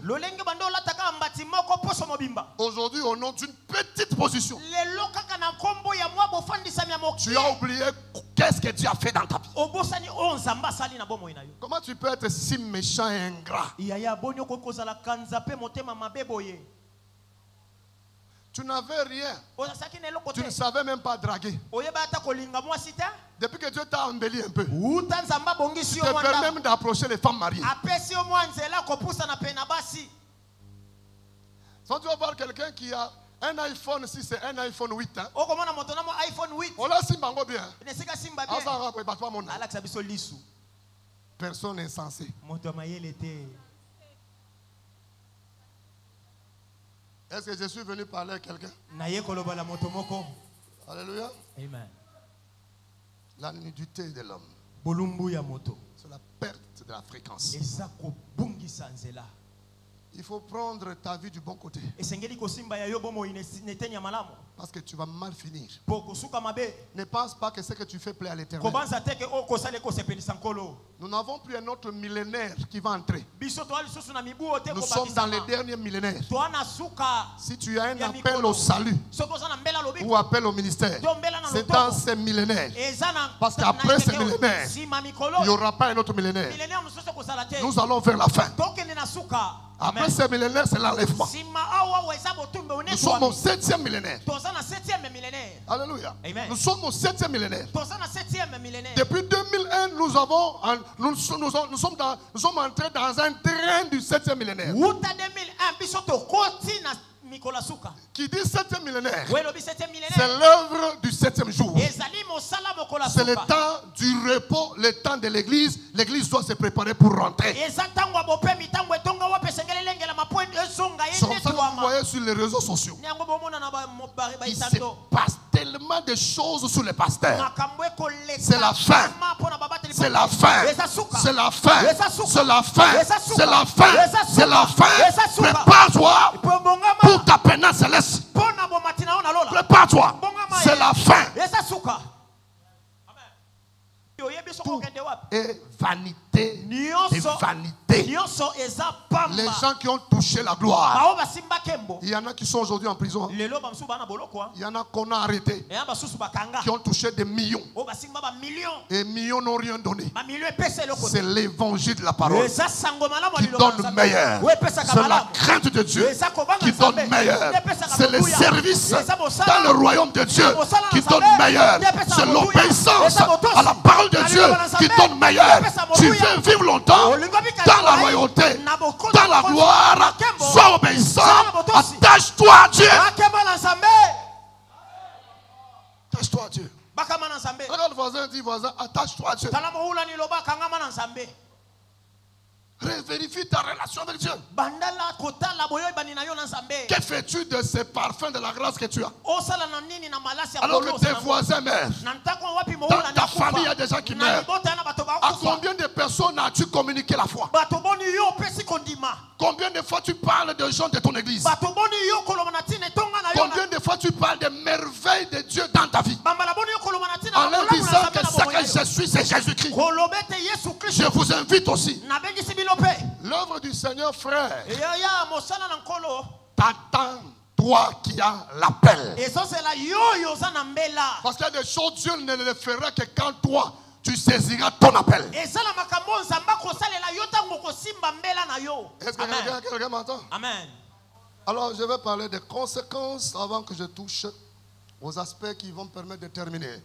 Aujourd'hui, au nom d'une petite position, tu as oublié qu'est-ce que Dieu a fait dans ta vie. Comment tu peux être si méchant et ingrat? Tu n'avais rien. Tu ne savais même pas draguer. Depuis que Dieu t'a embelli un peu, tu te permets même d'approcher les femmes mariées. Quand tu vas voir quelqu'un qui a un iPhone, si c'est un iPhone 8, hein? On l'a simbango bien. Personne insensé. Est-ce que je suis venu parler à quelqu'un? Alléluia. Amen. La nudité de l'homme, c'est la perte de la fréquence. Il faut prendre ta vie du bon côté. Parce que tu vas mal finir. Ne pense pas que ce que tu fais plaît à l'Éternel. Nous n'avons plus un autre millénaire qui va entrer. Nous sommes dans les derniers millénaires. Si tu as un appel au salut ou appel au ministère, c'est dans ces millénaires. Parce qu'après ces millénaires, il n'y aura pas un autre millénaire. Nous allons vers la fin. Après ces millénaires, c'est l'enlèvement. Nous sommes au 7e millénaire. Alléluia. Nous sommes au 7e millénaire. Depuis 2001, nous sommes entrés dans un train du 7e millénaire. Qui dit 7e millénaire, c'est l'œuvre du 7e jour. C'est le temps du repos, le temps de l'église. L'église doit se préparer pour rentrer. C'est comme ça que vous voyez sur les réseaux sociaux. Il se passe tellement de choses sur les pasteurs. C'est la fin. C'est la fin. C'est la fin. C'est la fin. C'est la fin. C'est la fin. Prépare-toi pour ta pénance céleste. Prépare-toi. C'est la fin. Et vanité et vanité. Les gens qui ont touché la gloire. Il y en a qui sont aujourd'hui en prison. Il y en a qu'on a arrêté, qui ont touché des millions. Et millions n'ont rien donné. C'est l'évangile de la parole qui donne meilleur. C'est la crainte de Dieu qui donne meilleur. C'est le service dans le royaume de Dieu qui donne meilleur. C'est l'obéissance à la parole de Dieu qui donne meilleur. Tu veux vivre longtemps dans la royauté, dans la gloire, sois obéissant, attache-toi à Dieu. Attache-toi à Dieu. Regarde le voisin, dis voisin, attache-toi à Dieu. Vérifie ta relation avec Dieu. Que fais-tu de ces parfums de la grâce que tu as? Alors que tes voisins meurent. Dans ta famille, il y a des gens qui meurent. À combien de personnes as-tu communiqué la foi? Combien de fois tu parles de gens de ton église? Combien de fois tu parles des merveilles de Dieu dans ta vie? En leur disant que ce que je suis, c'est Jésus-Christ. Je vous invite aussi. L'œuvre du Seigneur, frère, t'attends, toi qui as l'appel. Parce qu'il y a des choses, Dieu ne le fera que quand toi, tu saisiras ton appel. Est-ce que quelqu'un m'entend? Amen. Alors, je vais parler des conséquences avant que je touche aux aspects qui vont me permettre de terminer.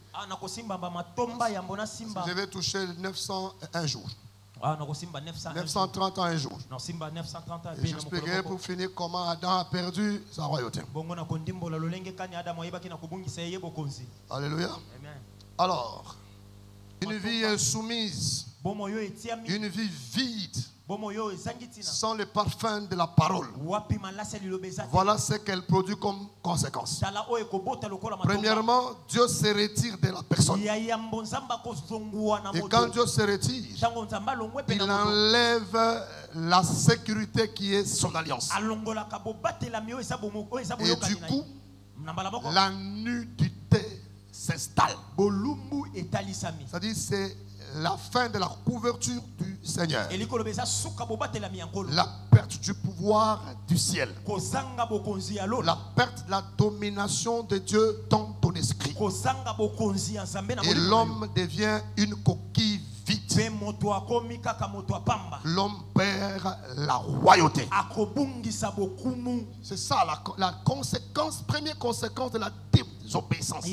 Je vais toucher 901 jours. 930 ans un jour. Et j'expliquerai pour finir comment Adam a perdu sa royauté. Alléluia. Alors, une vie insoumise, une vie vide, sans le parfum de la parole. Voilà ce qu'elle produit comme conséquence. Premièrement, Dieu se retire de la personne. Et quand Dieu se retire, il enlève la sécurité qui est son alliance. Et du coup, la nudité s'installe. C'est-à-dire c'est la fin de la couverture du Seigneur. La perte du pouvoir du ciel. La perte de la domination de Dieu dans ton esprit. Et l'homme devient une coquille vide. L'homme perd la royauté. C'est ça la conséquence, première conséquence de la désobéissance.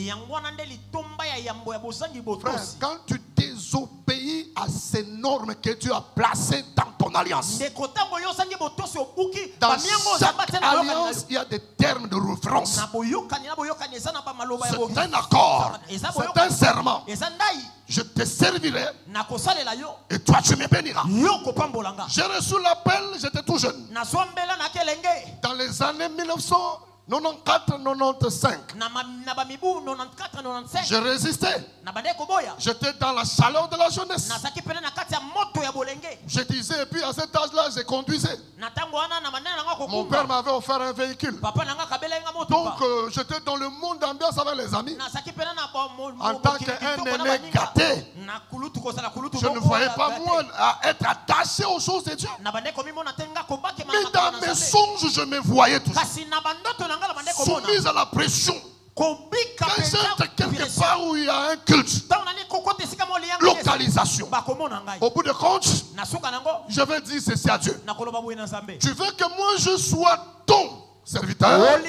Frère, quand tu désobéis à ces normes que Dieu a placées dans ton alliance, dans chaque alliance, il y a des termes de référence. C'est un accord, c'est un serment. Je te servirai et toi tu me béniras. J'ai reçu l'appel, j'étais tout jeune. Dans les années 1994-95, je résistais. J'étais dans la chaleur de la jeunesse. Je disais, et puis à cet âge-là, je conduisais. Mon père m'avait offert un véhicule. Donc j'étais dans le monde d'ambiance avec les amis. En tant qu'un aîné gâté, je ne voyais pas moi à être attaché aux choses de Dieu. Mais dans mes songes, je me voyais tout ça. Soumise à la pression. Quand j'entre quelque part où il y a un culte, localisation, au bout de compte, je vais dire ceci à Dieu. Tu veux que moi je sois ton serviteur?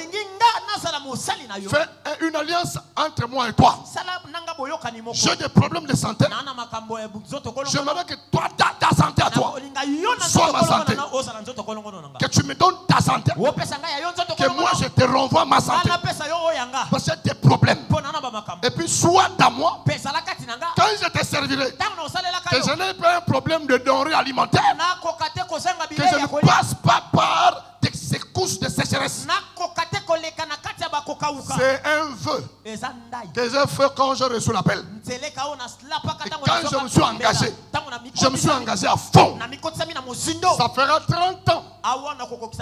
Fais une alliance entre moi et toi. J'ai des problèmes de santé. J'aimerais que toi, ta santé à toi soit ma santé. Que tu me donnes ta santé. Que moi je te renvoie ma santé. Parce que j'ai des problèmes. Et puis sois dans moi. Quand je te servirai, que je n'ai pas un problème de denrées alimentaires, que je ne passe pas par ces couches de sécheresse. C'est un vœu que j'ai fait quand j'ai reçu l'appel. Et quand je me suis engagé à fond. Ça fera 30 ans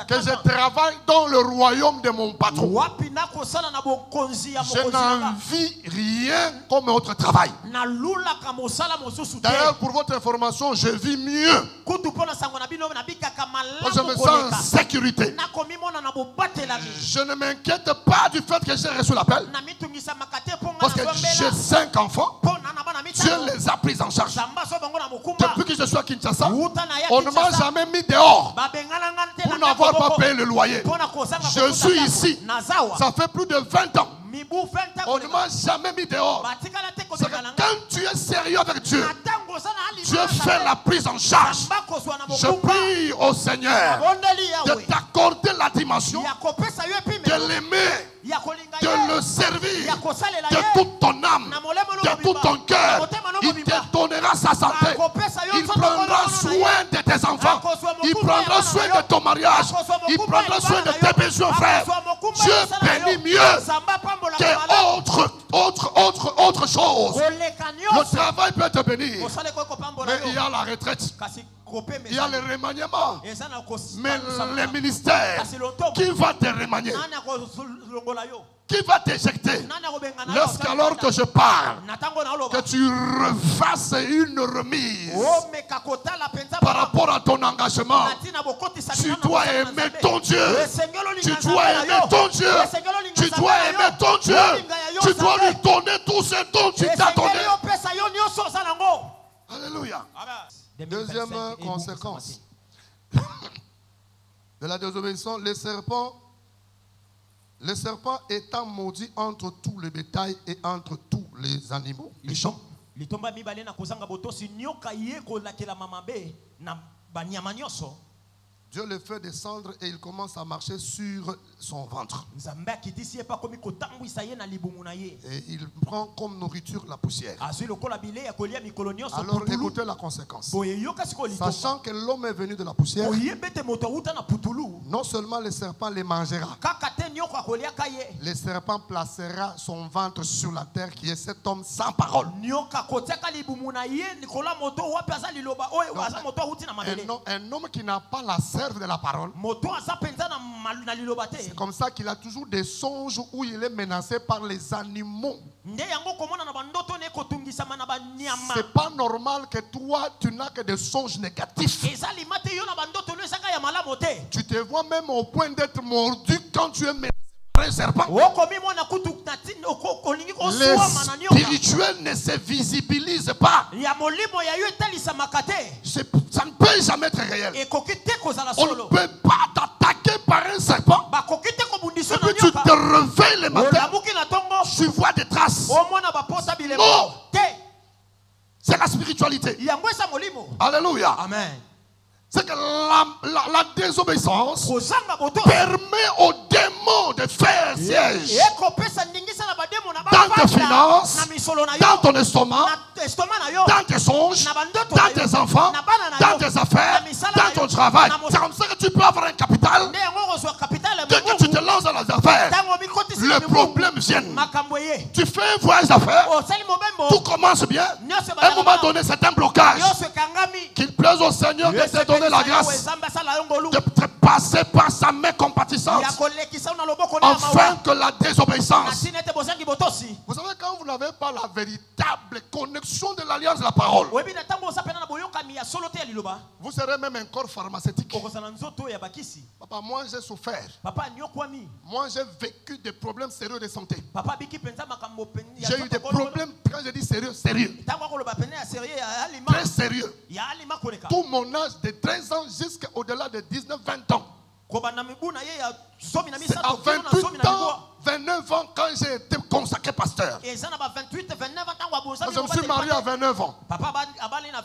que je travaille dans le royaume de mon patron. Je n'en vis rien comme autre travail. D'ailleurs, pour votre information, je vis mieux. Je me sens en sécurité. Je ne m'inquiète pas du fait que j'ai reçu l'appel. Parce que j'ai 5 enfants. Dieu les a pris en charge. Depuis que je suis à Kinshasa, on ne m'a jamais mis dehors pour n'avoir pas payé le loyer. Je suis ici. Ça fait plus de 20 ans. On ne m'a jamais mis dehors. C'est que quand tu es sérieux avec Dieu, Dieu fait la prise en charge. Je prie au Seigneur de t'accorder la dimension, de l'aimer, de le servir de toute ton âme, de tout ton cœur. Il te donnera sa santé. Il prendra soin de tes enfants. Il prendra soin de ton mariage. Il prendra soin de tes besoins, frère. Dieu bénit mieux que autre chose. Le travail peut te bénir, mais il y a la retraite. Il y a le remaniement. Mais le ministère, qui va te remanier? Qui va t'éjecter? Lorsqu'alors que je parle, que tu refasses une remise par rapport à ton engagement, tu dois aimer ton Dieu. Tu dois aimer ton Dieu. Tu dois aimer ton Dieu. Tu dois lui donner tout ce dont tu t'as donné. Alléluia. Deuxième conséquence de la désobéissance, le serpent étant maudit entre tout le bétail et entre tous les animaux méchants. Dieu le fait descendre et il commence à marcher sur son ventre. Et il prend comme nourriture la poussière. Alors écoutez la conséquence. Sachant que l'homme est venu de la poussière, non seulement le serpent les mangera, le serpent placera son ventre sur la terre qui est cet homme sans parole. Un homme qui n'a pas la serve de la parole, c'est comme ça qu'il a toujours des songes où il est menacé par les animaux. C'est pas normal que toi tu n'as que des songes négatifs. Tu te vois même au point d'être mordu quand tu es menacé par un serpent. Les spirituels ne se visibilisent pas. Ça ne peut jamais être réel. On ne peut pas t'attaquer par un serpent et puis tu te réveilles le matin, tu vois des traces. Non, c'est la spiritualité. Alléluia. Amen. C'est que la désobéissance permet aux démons de faire siège dans tes finances, dans ton estomac, dans tes songes, dans tes enfants, dans tes affaires, dans ton travail. C'est comme ça que tu peux avoir un capital. Dès que tu te lances dans les affaires, le problème vient. Tu fais un voyage d'affaires, tout commence bien. À un moment donné, c'est un blocage. Qu'il plaise au Seigneur de te donner la grâce de te passer par sa main compatissante, afin que la désobéissance. Vous savez, quand vous n'avez pas la véritable connexion de l'alliance de la parole, vous serez même un corps pharmaceutique. Papa, moi j'ai souffert. Moi j'ai vécu des problèmes sérieux de santé. J'ai eu des problèmes, quand je dis sérieux, sérieux. Très sérieux. Tout mon âge de 13 ans jusqu'au-delà de 19-20 ans. C'est à 28 ans, 29 ans quand j'ai été consacré pasteur. Je me suis marié à 29 ans.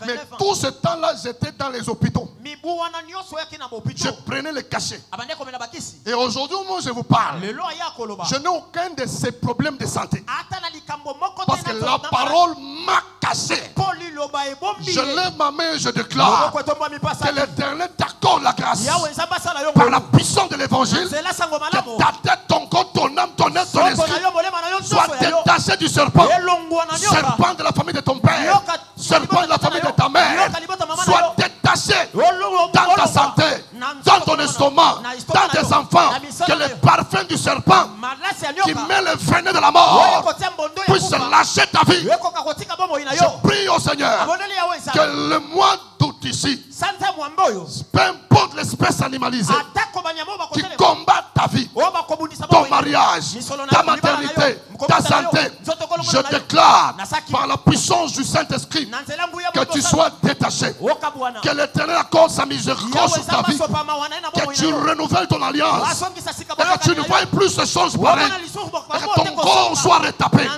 Mais tout ce temps-là, j'étais dans les hôpitaux. Je prenais les cachets. Et aujourd'hui, moi, je vous parle, je n'ai aucun de ces problèmes de santé. Parce que la parole m'a caché. Je lève ma main et je déclare que l'Éternel t'accorde la grâce par la puissance de l'évangile, que ta tête, ton corps, ton âme, ton être, ton esprit détaché du serpent, serpent de la famille de ton père, serpent de la famille de ta mère, sois détaché dans ta santé, dans ton estomac, dans tes enfants, que le parfum du serpent qui met le venin de la mort puisse lâcher ta vie. Je prie au Seigneur que le mois d'août ici, peu importe l'espèce animalisée qui combat ta vie, ton mariage, ta maternité, ta santé, je déclare par la puissance du Saint-Esprit que tu sois détaché, que l'Éternel accorde sa miséricorde sur ta vie, que tu renouvelles ton alliance et que tu ne vois plus ces choses pareilles, et que ton corps soit retapé,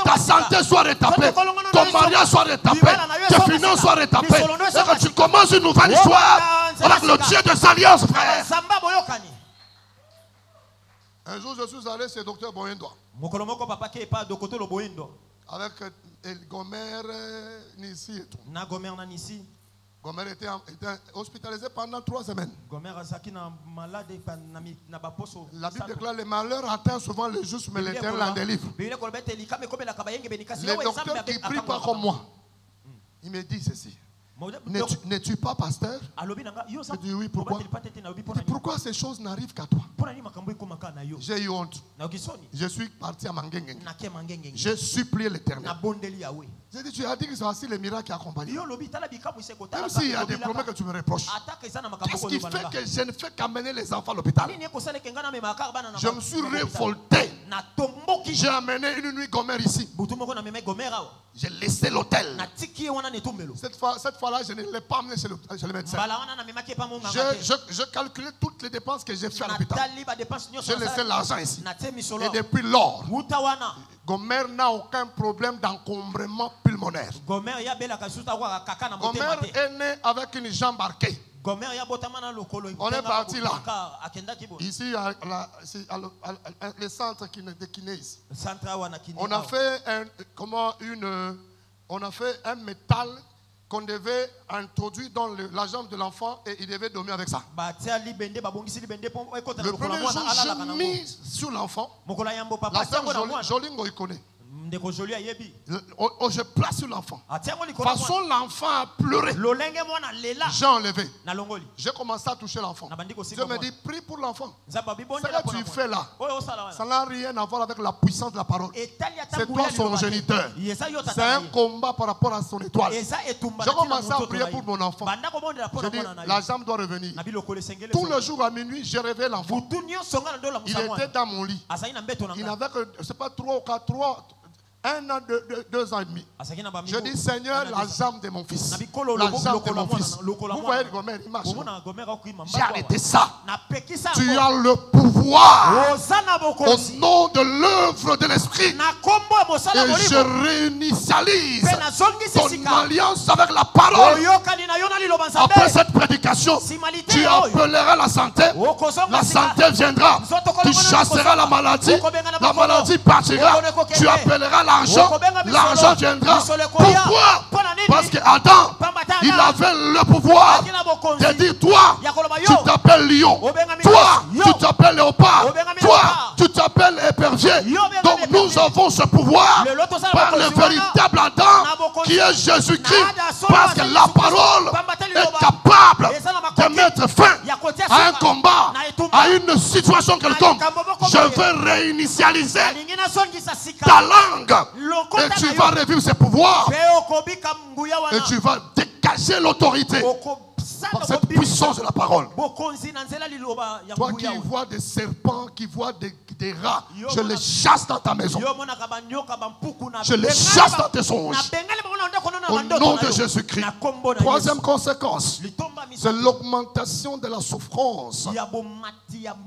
ta santé soit retapée, ton mariage soit retapé, tes finances soient retapées, et que tu commences une nouvelle histoire avec le Dieu des alliances, frère. Un jour, je suis allé chez le docteur Boyendo avec Gomer Nissi et tout. Gomer était hospitalisé pendant 3 semaines. La Bible déclare les malheurs atteignent souvent les justes, mais l'Éternel en délivre. Les docteurs qui prient pas comme moi, il me dit ceci. N'es-tu pas pasteur? Je dis oui, pourquoi? Pourquoi ces choses n'arrivent qu'à toi? J'ai eu honte. Je suis parti à Mangengeng. J'ai supplié l'Éternel. J'ai dit, tu as dit que c'est aussi les miracles qui accompagnent. Même s'il y a des problèmes que tu me reproches. Qu'est-ce qui fait que je ne fais qu'amener les enfants à l'hôpital? Je me suis révolté. J'ai amené une nuit Gomer ici. J'ai laissé l'hôtel. Cette fois-là, je ne l'ai pas amené chez le médecin. Je calculais toutes les dépenses que j'ai fait à l'hôpital. J'ai laissé l'argent ici. Et depuis lors, Gomer n'a aucun problème d'encombrement pulmonaire. Gomer est né avec une jambe arquée. On est parti là. Ici, le centre de kiné ici. On a fait un métal qu'on devait introduire dans la jambe de l'enfant et il devait dormir avec ça. Le premier jour, j'ai mis sur l'enfant. La sœur Jolingo, il connaît. Je place sur l'enfant. De toute façon, l'enfant a pleuré. J'ai enlevé. J'ai commencé à toucher l'enfant. Je me dis, prie pour l'enfant. Ce que tu fais là, ça n'a rien à voir avec la puissance de la parole. C'est toi son géniteur. C'est un combat par rapport à son étoile. J'ai commencé à prier pour mon enfant. Je dis, la jambe doit revenir. Tout le jour à minuit, j'ai réveillé l'enfant. Il était dans mon lit. Il n'avait que, je ne sais pas, 1 an, 2 ans et demi. Je dis, Seigneur, la jambe de mon fils. La jambe de mon fils. Vous voyez, Gomer, il marche. J'ai arrêté ça. Tu as le pouvoir au nom de l'œuvre de l'Esprit. Et je réinitialise ton alliance avec la parole. Après cette prédication, tu appelleras la santé. La santé viendra. Tu chasseras la maladie partira. Tu appelleras l'argent viendra. Pourquoi? Parce que Adam, il avait le pouvoir de dire, toi, tu t'appelles lion, toi, tu t'appelles léopard, toi, tu t'appelles épervier. Donc nous avons ce pouvoir par le véritable Adam qui est Jésus-Christ, parce que la parole est capable de mettre fin à un combat, à une situation quelconque. Je veux réinitialiser ta langue. Et tu vas revivre ses pouvoirs. Et tu vas dégager l'autorité par cette puissance de la parole. Toi qui vois des serpents, qui vois des rats, je les chasse dans ta maison. Je les chasse dans tes songes. Au nom de Jésus-Christ. Troisième conséquence, c'est l'augmentation de la souffrance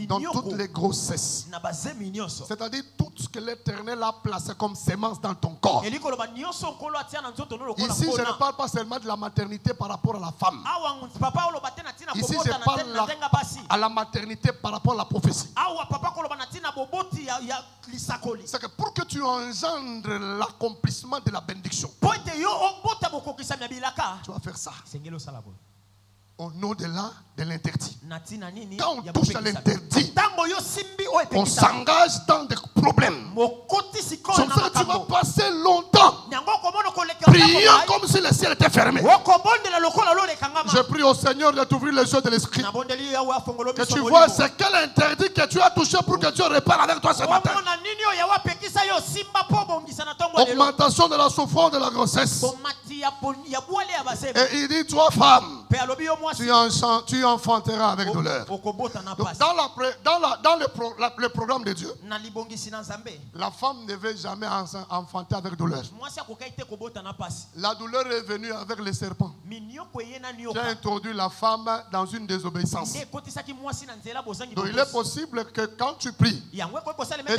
dans toutes les grossesses. C'est-à-dire tout ce que l'Éternel a placé comme sémence dans ton corps. Ici, je ne parle pas seulement de la maternité par rapport à la femme. Ici, je parle à la maternité par rapport à la prophétie. C'est que pour que tu engendres l'accomplissement de la bénédiction, tu vas faire ça. on au-delà de l'interdit. Quand on touche à l'interdit, on s'engage dans des problèmes. Son frère, tu vas passer longtemps priant comme si le ciel était fermé. Je prie au Seigneur de t'ouvrir les yeux de l'esprit. Que tu vois c'est quel interdit que tu as touché pour que Dieu répare avec toi ce matin. Augmentation de la souffrance de la grossesse. Et il dit, toi femme, tu enfanteras avec douleur. Donc, dans le programme de Dieu, la femme ne veut jamais enfanter avec douleur. La douleur est venue avec les serpents qui a introduit la femme dans une désobéissance. Donc il est possible que quand tu pries et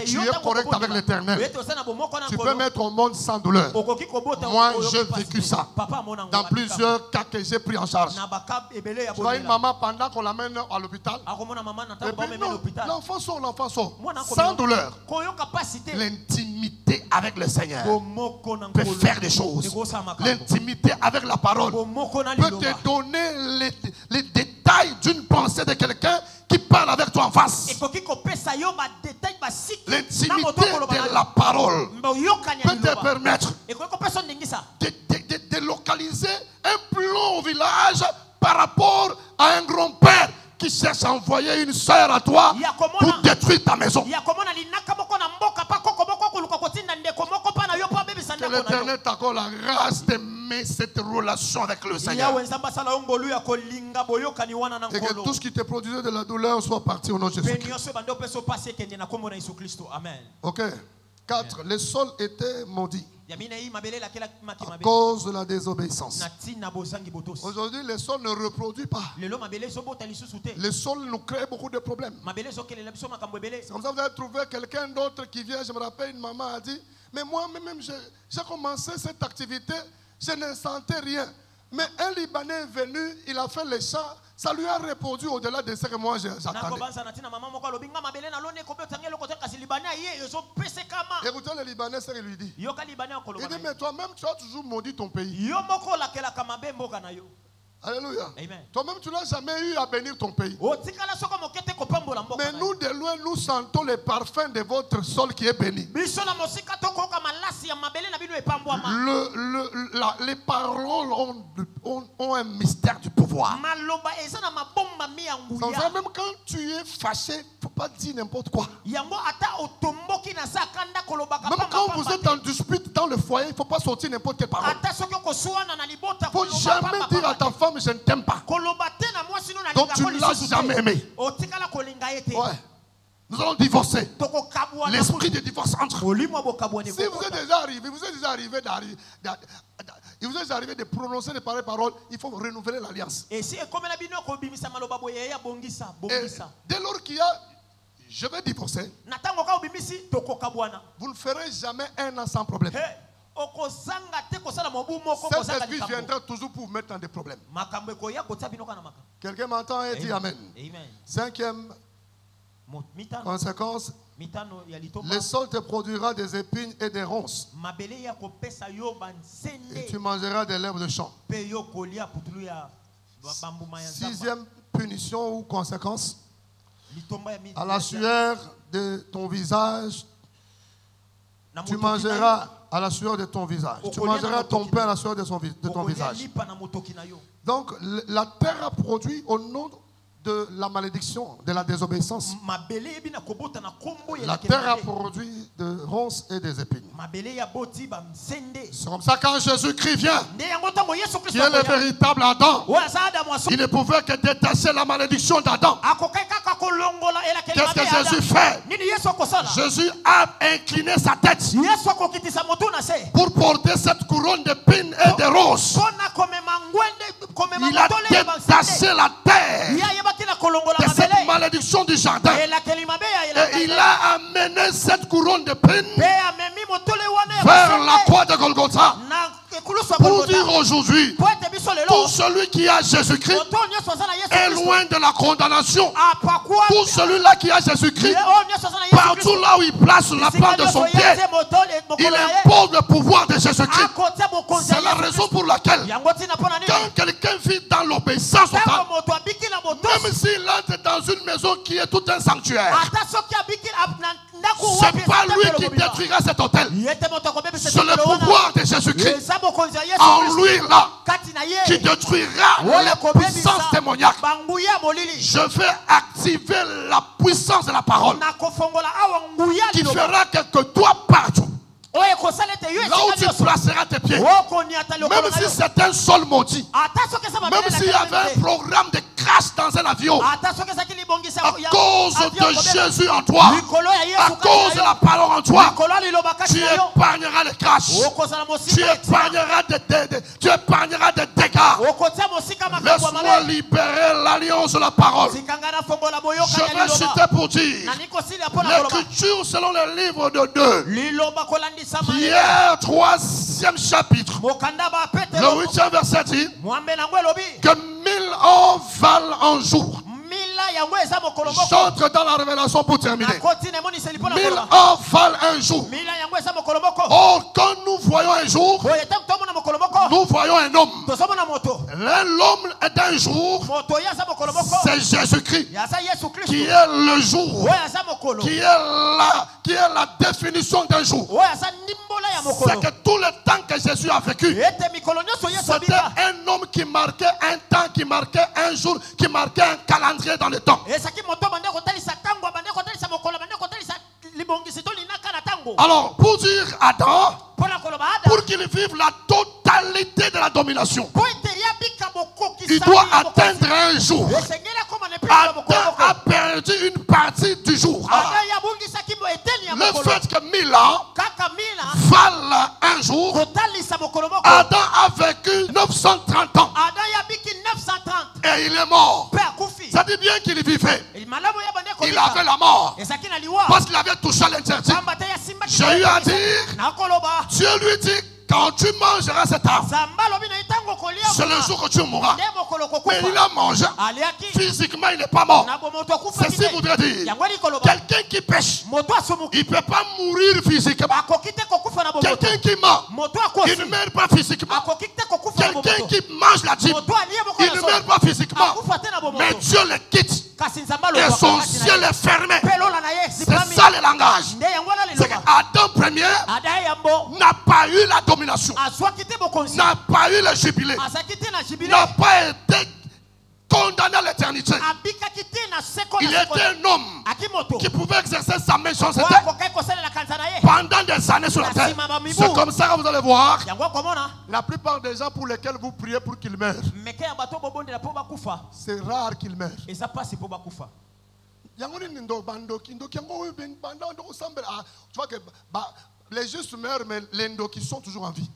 tu es correct avec l'Éternel, tu peux mettre au monde sans douleur. Moi j'ai vécu ça dans plusieurs cas que j'ai pris en charge. Je vois une maman pendant qu'on l'amène à l'hôpital. Et puis non, l'enfant sort sans douleur. L'intimité avec le Seigneur peut faire des choses. L'intimité avec la parole peut te donner les détails d'une pensée de quelqu'un qui parle avec toi en face. L'intimité de la parole peut te permettre de localiser un plan au village par rapport à un grand-père qui cherche à envoyer une sœur à toi pour détruire ta maison. Que l'Éternel t'accorde la grâce d'aimer cette relation avec le Seigneur. Et que tout ce qui te produisait de la douleur soit parti au nom de Jésus-Christ. Ok. 4. Le sol était maudit à cause de la désobéissance. Aujourd'hui, le sol ne reproduit pas. Le sol nous crée beaucoup de problèmes. C'est comme ça que vous avez trouvé quelqu'un d'autre qui vient. Je me rappelle, une maman a dit, mais moi-même, j'ai commencé cette activité, je ne sentais rien. Mais un Libanais est venu, il a fait les chants, ça lui a répondu au-delà de ce que moi j'attendais. Écoutez le Libanais, ce qu'il lui dit. Il dit, mais toi-même, tu as toujours maudit ton pays. Alléluia. Toi-même, tu n'as jamais eu à bénir ton pays. Mais nous, de loin, nous sentons le parfum de votre sol qui est béni. Les paroles ont un mystère du pouvoir. Même quand tu es fâché, il ne faut pas dire n'importe quoi. Même quand vous êtes en dispute dans le foyer, il ne faut pas sortir n'importe quelle parole. Il ne faut jamais dire à ta femme, je ne t'aime pas. Donc tu ne l'as jamais aimé. Ouais. Nous allons divorcer. L'esprit de divorce entre. Si vous êtes déjà arrivé de prononcer des paroles, il faut renouveler l'alliance. Dès lors qu'il y a, je vais divorcer, vous ne ferez jamais un an sans problème. Cette esprit viendra toujours pour vous mettre dans des problèmes. Quelqu'un m'entend et dit Amen. 5e conséquence, le sol te produira des épines et des ronces. Et tu mangeras des lèvres de champ. 6e punition ou conséquence, à la sueur de ton visage, tu mangeras à la sueur de ton visage. Tu mangeras ton pain à la sueur de ton visage. Donc la terre a produit au nom de la malédiction, de la désobéissance. La terre a produit de ronces et des épines. C'est comme ça quand Jésus-Christ vient, qui est le véritable Adam, il ne pouvait que détacher la malédiction d'Adam. Qu'est-ce que Jésus fait? Jésus a incliné sa tête pour porter cette couronne d'épines et de ronces. Il a détaché la terre de cette malédiction du jardin. Et il a amené cette couronne d'épines vers la croix de Golgotha. Pour dire aujourd'hui, tout celui qui a Jésus-Christ est loin de la condamnation. Tout celui-là qui a Jésus-Christ, partout là où il place la plante de son pied, il impose le pouvoir de Jésus-Christ. C'est la raison pour laquelle quand quelqu'un vit dans l'obéissance totale, qu'il y ait tout un sanctuaire, c'est pas lui qui détruira cet hôtel. C'est le pouvoir de Jésus-Christ en lui là qui détruira les puissances démoniaques. Je vais activer la puissance de la parole qui fera que toi partout, là où tu placeras tes pieds, même si c'est un sol maudit, même s'il y avait un programme de crash dans un avion, à cause de Jésus en toi, à cause de la parole en toi, tu épargneras les crashs, tu épargneras des dégâts. Laisse-moi libérer l'alliance de la parole. Je vais citer pour dire l'écriture selon le livre de 2. Pierre, 3e chapitre, le 8e verset dit que 1000 ans valent un jour. J'entre dans la révélation pour terminer. 1000 ans valent un jour. Or, quand nous voyons un jour, nous voyons un homme. L'homme est un jour, c'est Jésus-Christ qui est le jour, qui est la définition d'un jour. C'est que tout le temps que Jésus a vécu, c'était un homme qui marquait un temps, qui marquait un jour, qui marquait un calendrier dans le temps. Alors, pour dire Adam, pour qu'il vive la totalité de la domination, il doit atteindre un jour. Adam a perdu une partie du jour. Le fait que 1000 ans valent un jour, Adam a vécu 930 ans. Et il est mort. Ça dit bien qu'il vivait. Il avait la mort parce qu'il avait touché l'interdit. J'ai eu à dire, Dieu lui dit, quand tu mangeras cet arbre, c'est le jour que tu mourras. Mais il a mangé. Physiquement, il n'est pas mort. Ceci voudrait dire, quelqu'un qui pêche, il ne peut pas mourir physiquement. Quelqu'un qui ment, il ne meurt pas physiquement. Quelqu'un qui mange la dîme, il ne meurt pas physiquement. Mais Dieu le quitte. Et son ciel est fermé. C'est ça le langage. C'est qu'Adam premier n'a pas eu la domination, n'a pas eu le jubilé, n'a pas été condamné à l'éternité. Il était un homme qui pouvait exercer sa méchanceté pendant des années sur la terre. C'est comme ça que vous allez voir la plupart des gens pour lesquels vous priez pour qu'ils meurent, c'est rare qu'ils meurent. Tu vois que les justes meurent, mais les ndoki sont toujours en vie.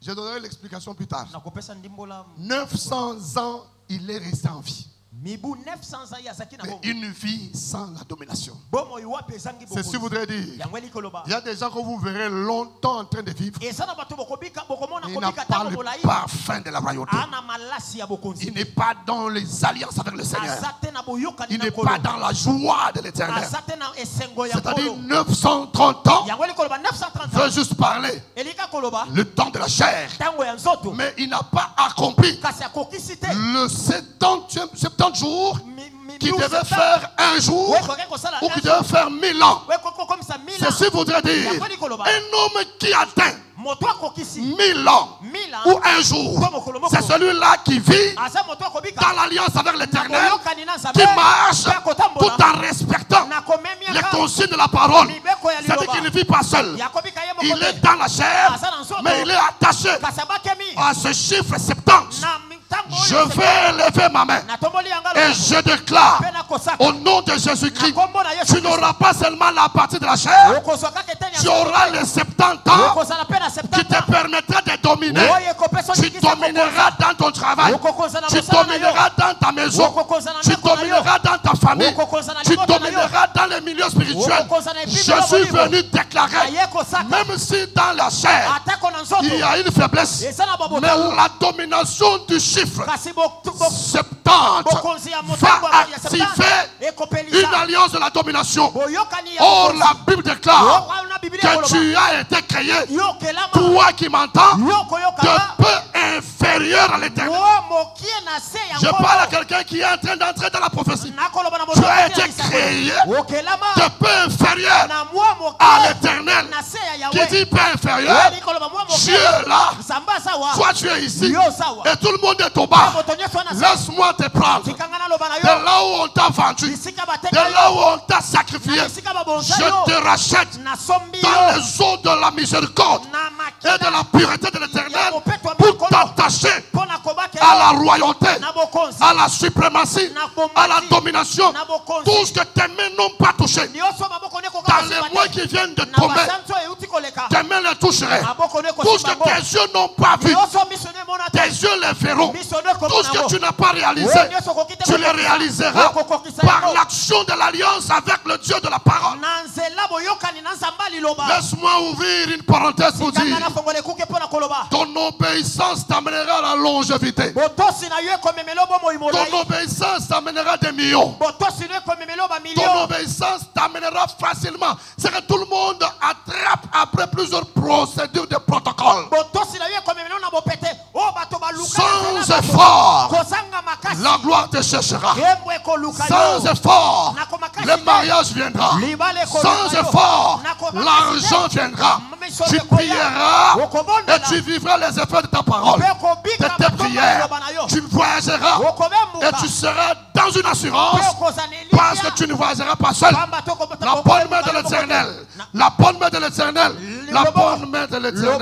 Je donnerai l'explication plus tard. 900 ans, il est resté en vie. Mais une vie sans la domination. C'est ce que je voudrais dire. Il y a des gens que vous verrez longtemps en train de vivre. Il n'a pas le parfum de la royauté. Il n'est pas dans les alliances avec le Seigneur. Il n'est pas dans la joie de l'Éternel. C'est-à-dire 930 ans veut juste parler le temps de la chair. Mais il n'a pas accompli le 70 jours qui devait faire un jour ou qui devait faire 1000 ans. C'est ce que voudrait dire un homme qui atteint 1000 ans ou un jour, c'est celui-là qui vit dans l'alliance avec l'Éternel, qui marche tout en respectant les consignes de la parole. C'est-à-dire qu'il ne vit pas seul, il est dans la chair, mais il est attaché à ce chiffre 70. Je vais lever ma main et je déclare au nom de Jésus-Christ, tu n'auras pas seulement la partie de la chair, tu auras les 70 ans qui te permettra de dominer. Tu domineras dans ton travail, tu domineras dans ta maison, tu domineras dans ta famille, tu domineras dans les milieux spirituels. Je suis venu déclarer, même si dans la chair il y a une faiblesse, mais la domination du chiffre 70 va activer une alliance de la domination. Or, la Bible déclare que tu as été créé, toi qui m'entends, de peu inférieur à l'éternel. Je parle à quelqu'un qui est en train d'entrer dans la prophétie. Tu as été créé de peu inférieur à l'éternel. Qui dit peu inférieur? Dieu est là. Toi tu es ici. Et tout le monde est au bas. Laisse-moi te prendre. De là où on t'a vendu. De là où on t'a sacrifié. Je te rachète dans les eaux de la miséricorde et de la pureté de l'éternel pour t'attacher à la royauté, à la suprématie, à la domination. Tout ce que tes mains n'ont pas touché, dans les mois qui viennent de tomber, tes mains les toucheraient. Tout ce que tes yeux n'ont pas vu, tes yeux les verront. Tout ce que tu n'as pas réalisé, tu le réaliseras par l'action de l'alliance avec le Dieu de la parole. Laisse-moi ouvrir une parenthèse pour dire: ton obéissance t'amènera à la longévité. Ton obéissance t'amènera des millions. Ton obéissance t'amènera facilement. C'est que tout le monde attrape après plusieurs procédures de protocole. Sans effort, la gloire te cherchera. Sans effort, le mariage viendra. Sans effort, l'argent viendra. Tu prieras et tu vivras les effets de ta parole, de tes prières. Tu voyageras et tu seras dans une assurance parce que tu ne voyageras pas seul. La bonne main de l'Éternel, la bonne main de l'Éternel, la bonne main de l'Éternel.